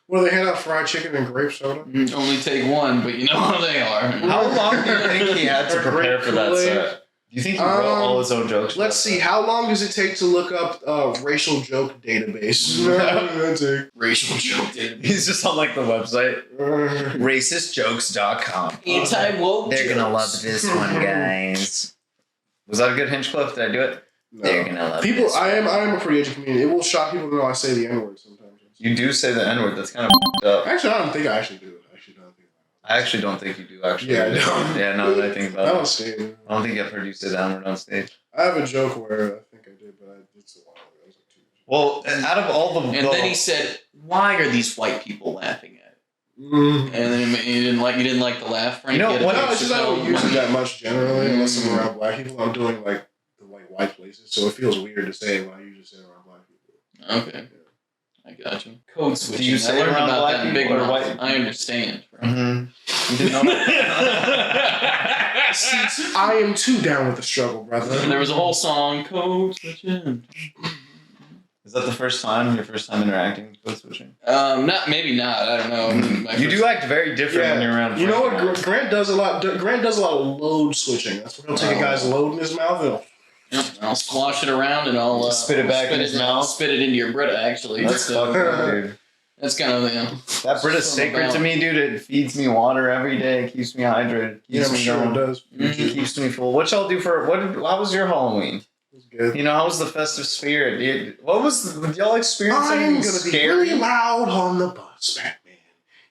Well, they hand out fried chicken and grape soda? Only take one, but you know how they are. How long do you think he had to prepare for that set? Do you think he wrote all his own jokes? Let's see. How long does it take to look up racial joke database? Racial joke database. He's just on like the website. Racistjokes.com. Anti-woke They're gonna love this one, guys. Was that a good Hinchcliffe? Did I do it? No. They're gonna love people. this. I am a free agent comedian. It will shock people to know I say the N-word sometimes. You do say the N-word. That's kind of up. Actually, I don't think I actually do it. I actually don't think you do. Actually, Yeah, I don't. Yeah, now that I think about I it, don't say it. I don't think I've heard you say the N-word on stage. I have a joke where I think I did, but it's a while ago. It was like 2 years. Well, out of all the, And then he said, "Why are these white people laughing at it?" Mm. And then you didn't like the laugh, Frank. You know, He had a what big No, it's just I don't use it that much generally, unless I'm Mm. around black people. I'm doing like the white places, so it feels weird to say when I usually say around black people. Okay. I got you. Code switching. you say I learned around about black that in Big people or Mouth. white? I understand. Mm-hmm. You didn't know that? See, I am too down with the struggle, brother. And there was a whole song, Code Switching. Is that your first time interacting with code switching? Maybe not. I don't know. You do act very different when you're around. You know what? Grant does a lot. Grant does a lot of load switching. That's where he'll take a guy's load in his mouth. And I'll squash it around and I'll spit it back in his mouth. Spit it into your Brita. Actually, That's fucked up, dude. That's kind of That Brita's sacred to me, dude. It feeds me water every day. It keeps me hydrated. yeah, I'm sure it does. It keeps me full. What y'all do for? How was your Halloween? It was good. You know, how was the festive spirit? Did y'all experience I'm anything gonna be scary? really loud on the bus, Batman.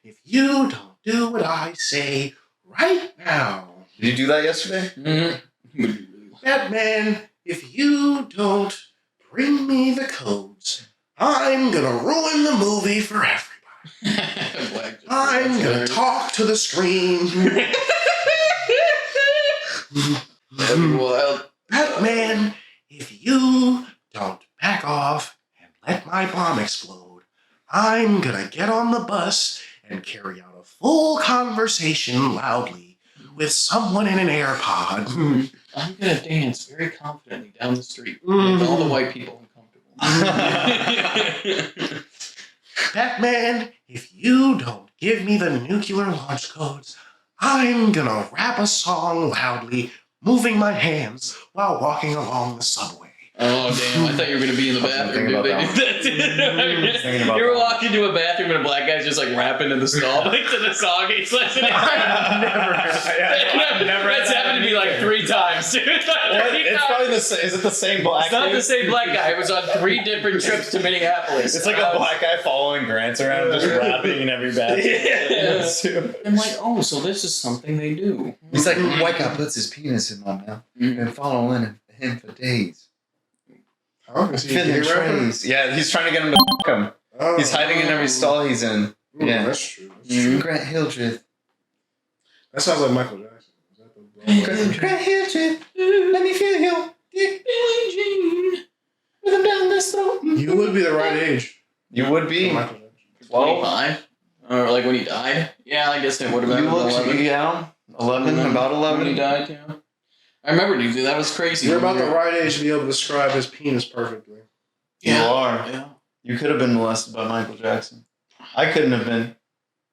If you don't do what I say right now, Did you do that yesterday? Mm-hmm. Batman, if you don't bring me the codes, I'm gonna ruin the movie for everybody. I'm gonna talk to the screen. Wild. Batman, if you don't back off and let my bomb explode, I'm gonna get on the bus and carry out a full conversation loudly with someone in an AirPod. I'm gonna dance very confidently down the street, make all the white people uncomfortable. Batman, if you don't give me the nuclear launch codes, I'm gonna rap a song loudly, moving my hands while walking along the subway. Oh damn! I thought you were gonna be in the bathroom. Thinking Dude. about Thinking about you were walking into a bathroom and a black guy's just like rapping in the stall, like to the song he's listening. That's happened to me like 3 times, dude. It's probably is it the same black? It's not the same black guy. It was on 3 different trips to Minneapolis. It's like a black guy following Grants around, just rapping in every bathroom. Yeah. I'm like, oh, so this is something they do. He's like, white guy puts his penis in my mouth. Been following him for days. Oh, is he a Filling gay rapper? trays. Yeah, he's trying to get him to f*** him. Oh, He's hiding in every stall he's in. Yeah. That's true. That's true. Grant Hildreth. That sounds like Michael Jackson. Is that the Grant Hildreth, let me feel your dick. Billie Jean. With him down this throat. You would be the right age. You would be. for Michael Jackson. 25? Or like when he died? Yeah, I guess it would have been You look 11. yeah. 11, about 11. When he died, yeah. I remember, dude, that was crazy. You're about the right age to be able to describe his penis perfectly. You are. Yeah. You could have been molested by Michael Jackson. I couldn't have been.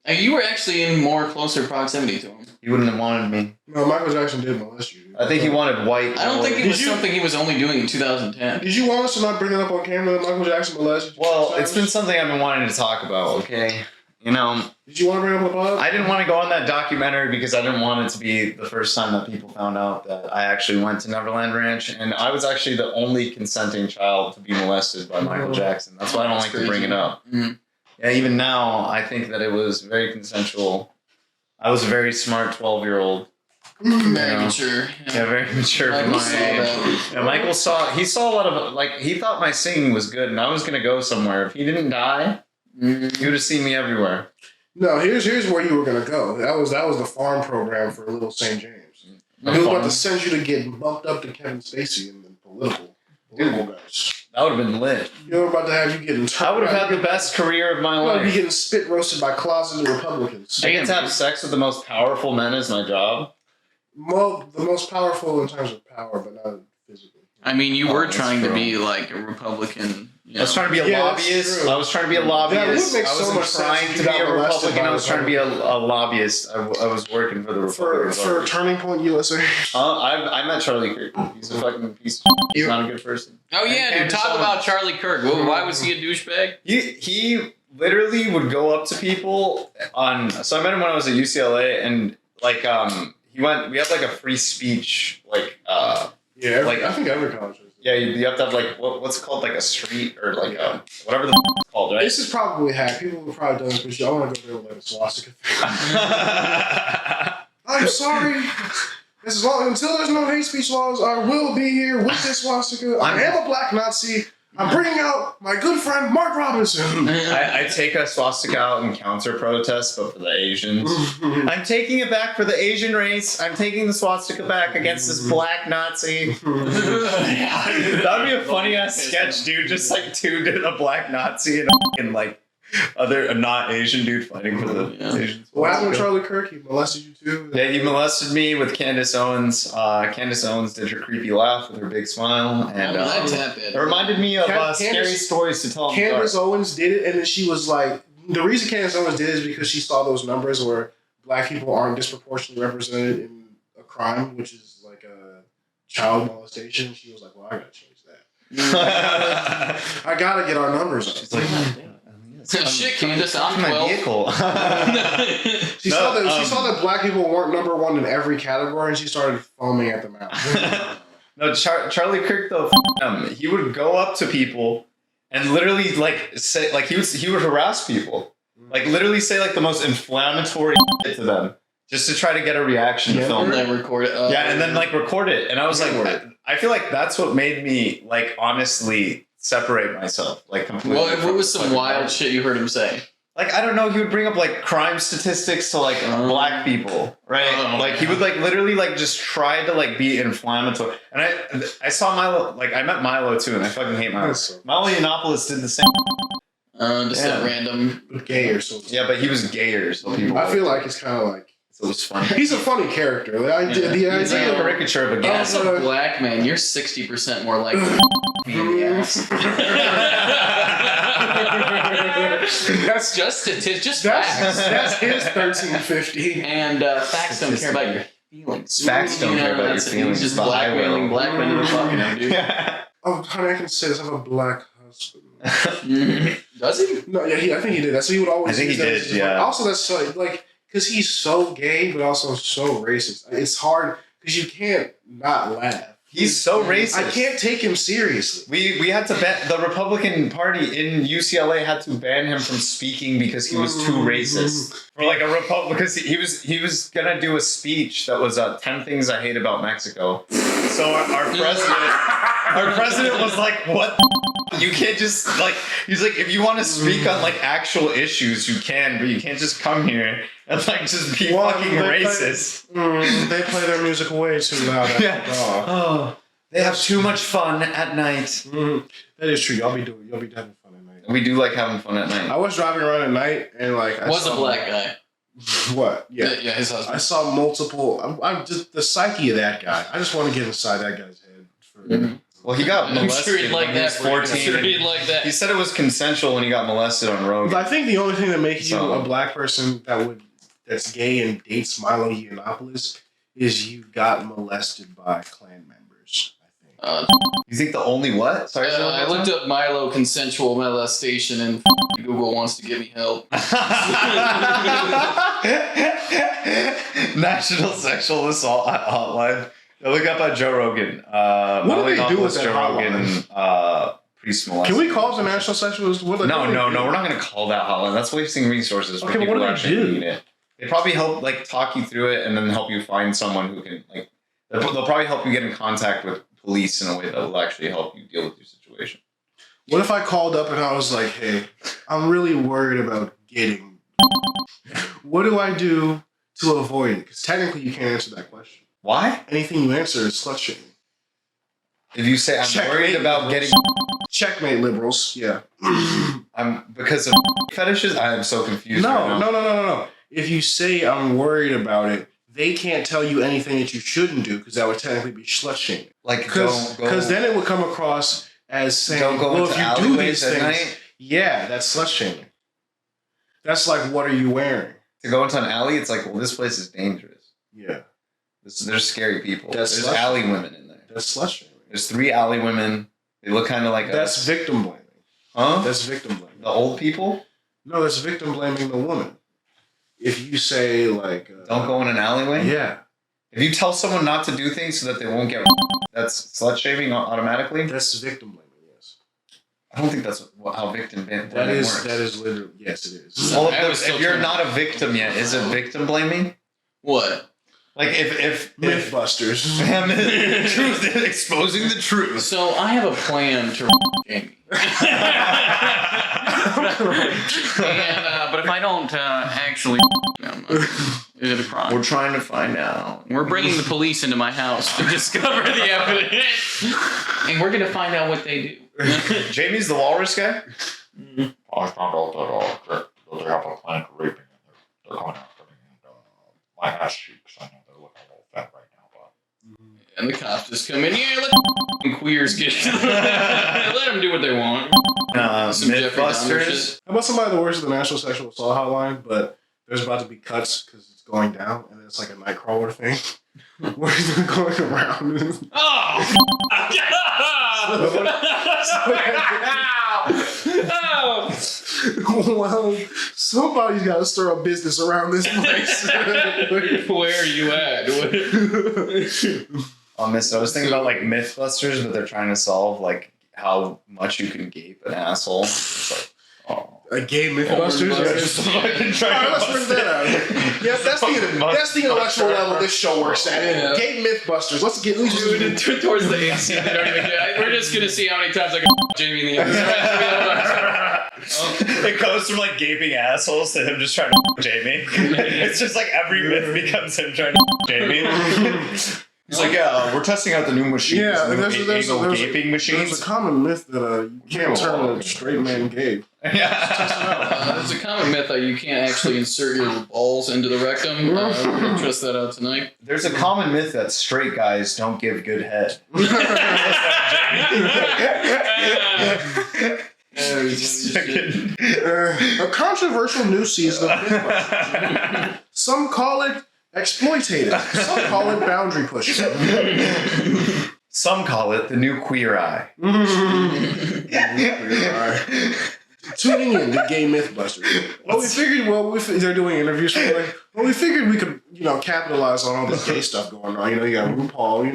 And you were actually in more closer proximity to him. He wouldn't have wanted me. No, Michael Jackson did molest you. Dude. I think he wanted white. I don't think it Did was you- something he was only doing in 2010. Did you want us to not bring it up on camera that Michael Jackson molested you? Well, it's been something I've been wanting to talk about, okay? You know, Did you want to bring it up on the pod? I didn't want to go on that documentary because I didn't want it to be the first time that people found out that I actually went to Neverland Ranch, and I was actually the only consenting child to be molested by Michael Jackson. That's why I don't That's like to bring it up. Mhm. Yeah, even now, I think that it was very consensual. I was a very smart 12-year-old. Very Yeah. mature. Yeah, very mature for Michael my saw age. that. Yeah, Michael he saw a lot of, like, he thought my singing was good, and I was going to go somewhere. If he didn't die, Mhm. he would have seen me everywhere. No, here's where you were gonna go. That was the farm program for Little St. James. He was about to send you to get bumped up to Kevin Spacey and the political guys. That would have been lit. You were about to have you getting. I would have had the best career of my You would be life. getting spit roasted by closeted Republicans. I get to have sex with the most powerful men as my job. Well, the most powerful in terms of power, but not physically. I mean, you Oh, were that's try to true. be like a Republican. I was trying to be a Yeah, that's lobbyist. true. I was trying to be a lobbyist. That would make I so wasn't much sense trying if to you be got a molested Republican. by I was trying to be a lobbyist. I was working for the Republican For Party. Turning Point USA. I met Charlie Kirk. He's a fucking piece of shit. He's not a good person. Oh yeah, dude. Talk about Charlie Kirk. Why was he a douchebag? He literally would go up to people on. So I met him when I was at UCLA, and like he went. We had like a free speech Yeah, Like- I think every college has. Yeah, you have to have like what's it called, like a street or like whatever the it's called, right? This is probably hacked. People have probably done this, but I want to go there with like a swastika. I'm sorry. As long until there's no hate speech laws, I will be here with this swastika. I am a black Nazi. I'm bringing out my good friend Mark Robinson. I take a swastika out in counter protest, but for the Asians. I'm taking it back for the Asian race. I'm taking the swastika back against this black Nazi. That'd be a funny ass sketch, dude. Just like a black Nazi and like other not Asian dude fighting for the Asians. What happened with Charlie Kirk? He molested you too? Yeah, he molested me with Candace Owens. Candace Owens did her creepy laugh with her big smile, and it reminded me of scary stories to tell. Candace Owens did it, and then she was like, the reason Candace Owens did it is because she saw those numbers where black people aren't disproportionately represented in a crime, which is like a child molestation. She was like, well, I gotta change that. I gotta get our numbers up. She's like, shit, Candace, I'm my 12. vehicle. She saw that black people weren't number one in every category, and she started foaming at the mouth. No, Charlie Kirk though, he would go up to people and literally like say like he would harass people, like literally say like the most inflammatory shit to them just to try to get a reaction to film. And then record it. And then like record it, and I was like, I feel like that's what made me like honestly separate myself like completely. What was some wild shit you heard him say? Like, I don't know, he would bring up like crime statistics to like black people, right? He would like literally like just try to like be inflammatory. And I saw Milo, like I met Milo too, and I fucking hate Milo. Milo Yiannopoulos did the same. Just a random gayer, so yeah, but he was gayer, so people. I feel like it's kind of like. So it was funny. He's a funny character. The idea, He's like a caricature of a guy. As a black man, you're 60% more likely to be in the ass. That's just statistics, just facts. That's his 1350. And facts don't care about your feelings. Facts don't care about your feelings. He's just but I will. blackmailing black men into fucking him, dude. Oh, honey, I can say this. I have a black husband. Does he? No, yeah, I think he did. That's what he would always. I think use he that did, as his- yeah. Also, that's so like because he's so gay, but also so racist. It's hard because you can't not laugh. He's so racist. I can't take him seriously. We had to ban the Republican Party in UCLA had to ban him from speaking because he was too racist. For like a because he was gonna do a speech that was 10 things I hate about Mexico. So our president was like, what? You can't just like he's like if you want to speak on like actual issues you can, but you can't just come here and like just be fucking racist. They play their music way too loud. Yeah. Oh, they have too much fun at night. That is true. Y'all be having fun at night. We do like having fun at night. I was driving around at night and like I Was saw a black guy. What? Yeah, his husband. I saw multiple. I'm just the psyche of that guy. I just want to get inside that guy's head. Well, he got I'm molested sure he'd like when he was that. 14. I'm sure he'd like that. He said it was consensual when he got molested on Rogan. But I think the only thing that makes you So- a black person that's gay and dates Milo Yiannopoulos is you got molested by Klan members. I think. You think the only what? Sorry, I looked up Milo consensual molestation and Google wants to give me help. National Sexual Assault Hotline. Look up Joe Rogan. What do they do with that Joe Rogan? Priest molested. Can we call it the National Sexual? No, we're not going to call that hotline. That's wasting resources for Okay, but people what who do actually they do? need it. They probably help like talk you through it and then help you find someone who can like. They'll probably help you get in contact with police in a way that will actually help you deal with your situation. What if I called up and I was like, "Hey, I'm really worried about getting. What do I do to avoid it?" Because technically, you can't answer that question. Why? Anything you answer is slut shaming. If you say I'm Checkmate, worried about liberals. getting, Checkmate, liberals. Yeah. I'm because of fetishes. I am so confused. right now. No. If you say I'm worried about it, they can't tell you anything that you shouldn't do because that would technically be slut shaming. Like Because then it would come across as saying, don't go well, into if you do alleyways these at things, night. yeah, that's slut shaming. That's like, what are you wearing? To go into an alley, it's like, well, this place is dangerous. Yeah, There's scary people. That's There's slut alley shaming. women in there. that's slut shaming. There's 3 alley women. They look kind of like That's us. victim blaming. Huh? That's victim blaming. The old people? No, that's victim blaming the woman. If you say like, Don't go in an alleyway? Yeah, If you tell someone not to do things so that they won't get that's slut shaming automatically? that's victim blaming. Yes, I don't think that's how victim blaming that works. is literally yes, it is. Well, I was still if you're trying not a victim yet, is it victim blaming? What? Like if Mythbusters. truth exposing the truth. So I have a plan to Jamie. But if I don't actually is it a crime? We're trying to find out. We're bringing the police into my house to discover the evidence, and we're gonna find out what they do. Jamie's the walrus guy? I found out that they have a plan to rape me, and they're going after me. And my ass cheeks, I know they're looking a little fat right now, but And the cops just come in. Yeah, let the queers get. Let them do what they want. Some Jeffrey Dahmer Mythbusters. shit. How about somebody that works at the National Sexual Assault Hotline, but there's about to be cuts because it's going down, and it's like a Nightcrawler thing where they're going around. Oh! Well, somebody's got to stir up business around this place. Where are you at? I was thinking about like Mythbusters, but they're trying to solve like how much you can gape an asshole. It's like, oh. A gay Mythbusters? Yeah, just fucking All trying right, to let's bust bring that out. it. Yeah, that's the intellectual level this show works at. Yeah. Gay Mythbusters. Let's get loose. Towards the AC, they don't even care. We're just gonna see how many times I can Jamie in the other. It goes from like gaping assholes to him just trying to Jamie. It's just like every myth becomes him trying to Jamie. He's like, yeah, we're testing out the new machine. Yeah, this new anal gaping machines. There's a common myth that you can't turn a straight man gay. Yeah. There's a common myth that you can't actually insert your balls into the rectum. We're gonna test that out tonight. There's a common myth that straight guys don't give good head. A controversial new season of Mythbusters. Some call it exploitative. Some call it boundary pushing. Some call it the new queer eye. Tuning in to Gay Mythbusters. Well, we figured, they're doing interviews. So we figured we could, capitalize on all this gay stuff going on. You got RuPaul,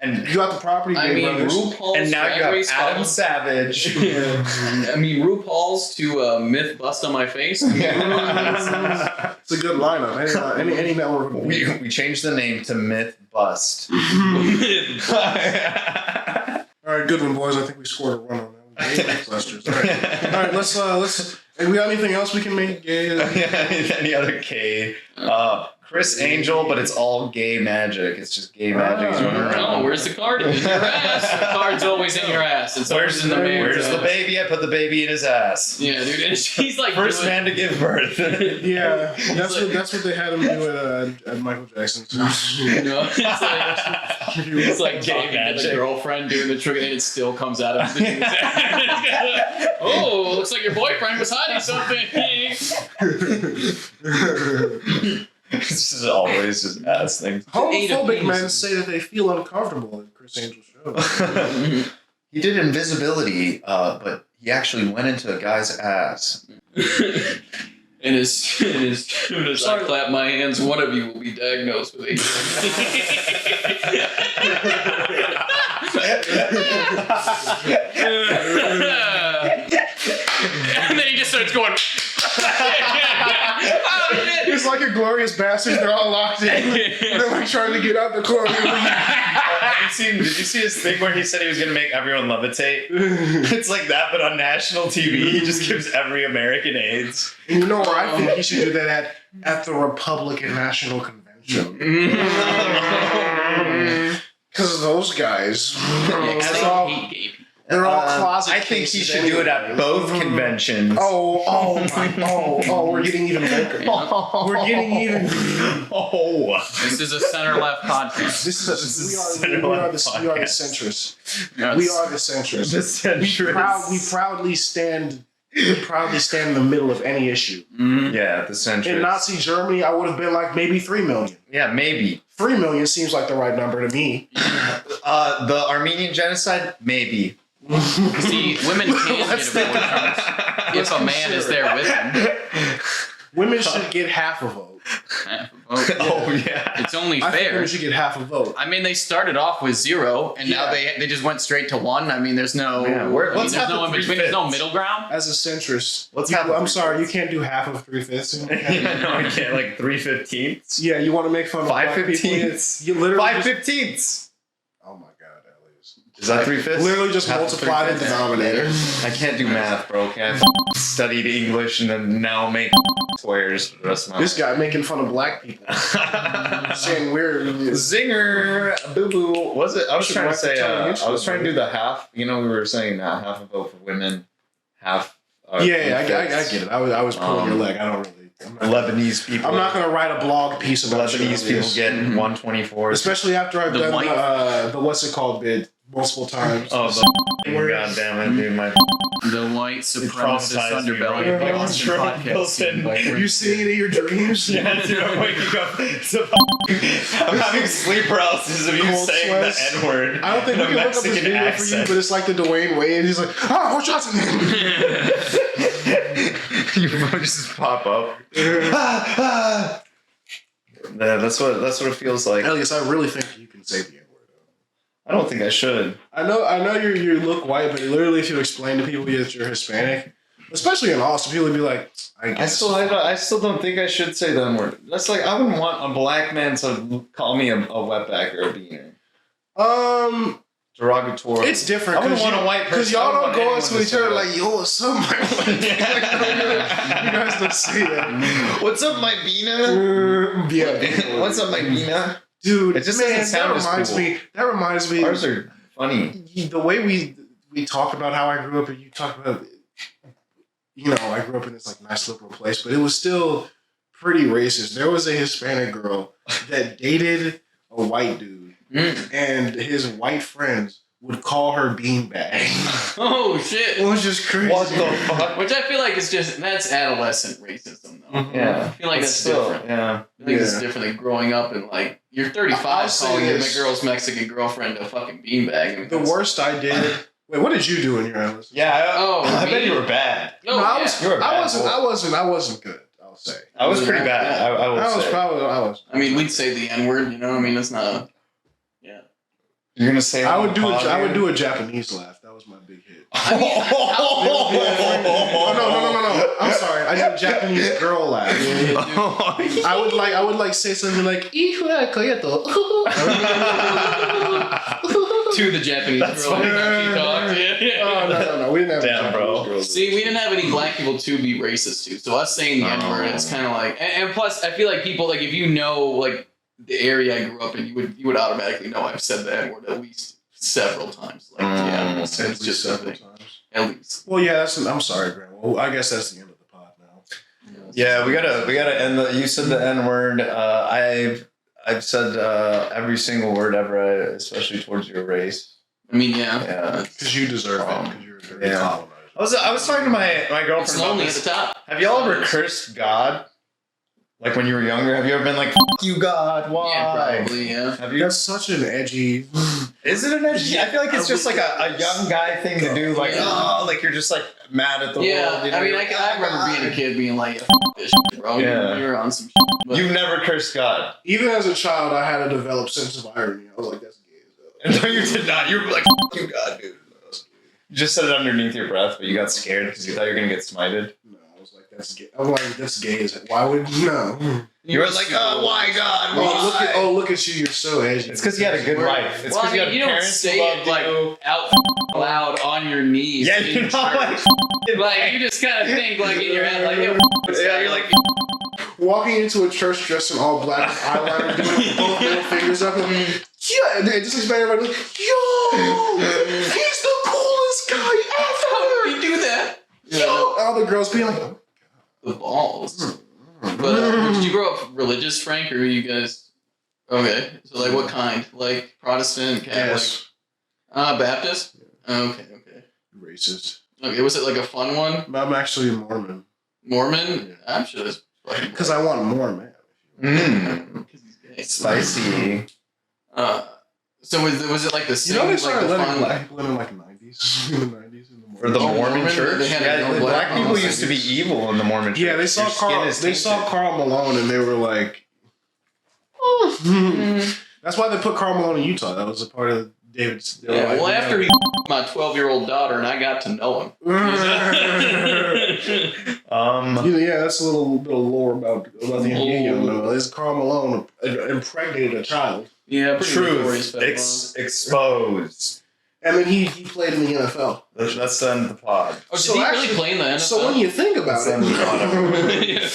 and you got the property. I mean, brothers. RuPaul's And now you Drag have Race Adam calls- Savage. I mean, RuPaul's to myth bust on my face. It's a good lineup. Any network. We changed the name to Myth Bust. All right, good one, boys. I think we scored a run on that. Gay Mythbusters. All right, let's. And we got anything else we can make gay? Any other gay? Chris Angel, but it's all gay magic. It's just gay magic. He's running around. Oh, where's the card? In your ass. The card's always in your ass. It's always in the man's Where's the ass. baby? I put the baby in his ass. Yeah, dude. And she's like First man to give birth. Yeah, that's what they had him do at Michael Jackson's. It's like Gay talking to magic. the girlfriend doing the trick, and it still comes out of the dude's ass. Oh, looks like your boyfriend was hiding something. This is always just ass things. Homophobic men say that they feel uncomfortable at Chris Angel's show. He did invisibility, but he actually went into a guy's ass. And as soon as I clap my hands, one of you will be diagnosed with and then he just starts going. It's like a Glorious Bastards. They're all locked in. They're like trying to get out the club. Did you see his thing where he said he was going to make everyone levitate? It's like that, but on national TV. He just gives every American AIDS. And you know where I think he should do that at the Republican National Convention. Because those guys, they're all closet. I think he cases should do it at anyway. both conventions. We're getting even bigger. We're getting even. This is a center left podcast. We are the centrists. Yes. We are the centrists. The centrists. We proudly stand. We proudly stand in the middle of any issue. Yeah, the centrists. In Nazi Germany, I would have been like maybe 3 million. Yeah, maybe. 3 million seems like the right number to me. The Armenian genocide, maybe. See, women can get a vote if a man is there with them. Women should get half a vote. Oh yeah. It's only I think fair. women should get half a vote. I mean, they started off with 0, and now they just went straight to 1. I mean, there's no let's there's have no the in between. There's no middle ground. As a centrist, I'm sorry, you can't do half of 3/5. No, we can't. Like 3/15. Yeah, you want to make fun of black people? 5/15. You literally 5/15. Oh my god, Elias. Is that 3/5? Literally just Half of multiply the 3/5. denominator. I can't do math, bro. Okay, I studied English and then now make squares for the rest of my This guy making fun of black people, saying we're Zinger, boo boo. Was it? I was Should trying to write say. the challenge. I was trying to do the half. We were saying half a vote for women, half. I get it. I was pulling your leg. I don't really. Lebanese people. I'm not gonna write a blog piece about Lebanese people get 124. especially after I've done white- the what's it called bid multiple times. Oh, God damn it, dude! My The white supremacist traumatized me, underbelly bro. of the Austin Trump podcast. Wilson. scene. You seeing it in your dreams? Yeah, dude, I'm waking up. I'm having sleep paralysis of you Cold saying sweats. the N-word. I don't think we in a can look up this Mexican video for you, accent. but it's like the Dwayne Wade. He's like, oh, shots in him. You just pop up. Yeah, that's what it feels like. Elias, I really think you can say the N-word. I don't think I should. I know you look white, but literally, if you explain to people that you're Hispanic, especially in Austin, people would be like, I guess. I still don't think I should say the N-word. That's like, I wouldn't want a black man to call me a wetback or a beaner. Derogatory. It's different. I wouldn't want a white person. Because y'all don't go up up to each other like, yo, what's up, my white? You guys don't say that. What's up, my beaner? Yeah. What's up, my beaner? Dude, It just man, doesn't sound as cool. That reminds me. Ours are funny. The way we talk about how I grew up, and you talk about, I grew up in this like nice liberal place, but it was still pretty racist. There was a Hispanic girl that dated a white dude, and his white friends would call her beanbag. Oh shit! It was just crazy. What the fuck? Which I feel like is that's adolescent racism though. Mhm. Yeah. I feel like But that's still, different. Yeah. I think it's Yeah. different than growing up and like you're 35 I'll say calling your this. girl's Mexican girlfriend a fucking beanbag. I mean, The that's- worst I did. Wait, what did you do in your adolescence? Yeah. Oh, I bet me? you were bad. Oh, No, I yeah. was. You were a bad I wasn't good. I'll say. I was pretty bad. I will I was say. probably. I was. I mean, we'd say the N word. You know, I mean, that's not. Yeah. You're gonna say I that would on do. pod, I would dude? do a Japanese laugh. That was my big hit. I mean, Oh, no. I'm sorry. I did a Japanese girl laugh. I would like say something like "Ihura koyato." to the Japanese That's girl. funny. She talked. Yeah. Oh no. We didn't have Damn, Japanese bro. girls. See, we didn't have any black people to be racist to, so us saying the N word, it's kind of like, and plus, I feel like people like if you know like the area I grew up in, you would automatically know I've said the N word at least several times. Like, yeah, it's just several something. times. At least. Well, yeah. I'm sorry, Grant. Well, I guess that's the end of the pod now. Yeah, we gotta end the. You said the N word. I've said every single word ever, especially towards your race. I mean, yeah. Yeah. Because you deserve it. Because you're a very Yeah. colonizer. I was talking to my girlfriend It's about lonely at this. the top. Have y'all ever cursed God? Like when you were younger? Have you ever been like, "F you, God"? Why? Yeah, probably, yeah. Have you? That's such an edgy. Is it an edgy? I feel like it's just like a young guy thing to do. Like, Yeah. oh, like you're just like mad at the Yeah, world. You know? I mean, You're I like, "Oh, remember God." being a kid being like, "F this shit, bro." Yeah. You're on some shit. But You've never cursed God. Even as a child, I had a developed sense of irony. I was like, "That's gay as hell." No, you did not. You were like, "F you, God, dude." You just said it underneath your breath, but you got scared because you thought you were gonna get smited. No, I was like, "That's gay." I'm like, "That's gay as hell." Why would no? You were like, "Oh, why, God? Why?" Look at you! You're so edgy. It's because you had a good life. It's Well, because I you mean, had you don't parents say who it loved like you. out loud on your knees. Yeah, in you're not like, church. Like you just kind of think like in your head like, yeah, you're like, Walking into a church dressed in all black with eyeliner, doing both middle fingers up, and yeah, and it just expanded everybody like, "Yo, he's the coolest guy how ever!" do you do that? Yo, all the girls being like, "Oh, The balls. But did you grow up religious, Frank, or were you guys? Okay, so like what kind? Like Protestant, Catholic, yes, Baptist? Okay. racist." Okay, was it like a fun one? But I'm actually a Mormon Mormon? Yeah. I'm sure that's fucking because I want more, man. because he's gay. spicy. So was it like the You same? know they like started the letting fun, black people in the 90s, in the 90s, in the For the Oh, Mormon Mormon? church? They had Yeah, no the black black people ones. used to be evil in the Mormon church. Yeah, they saw Your skin Carl. is They saw tainted. Karl Malone, and they were like, That's why they put Karl Malone in Utah. That was a part of David's. they were Yeah, like, well, "Yeah." after he my 12-year-old daughter and I got to know him. Yeah, that's a little bit of lore about the NBA. You know, is Karl Malone impregnated a child, Yeah, pretty notorious Truth pedophile. exposed. and then he played in the NFL. Let's end the pod. Oh, did So he actually- really play in the NFL? So when you think about Let's end the pod. Yeah.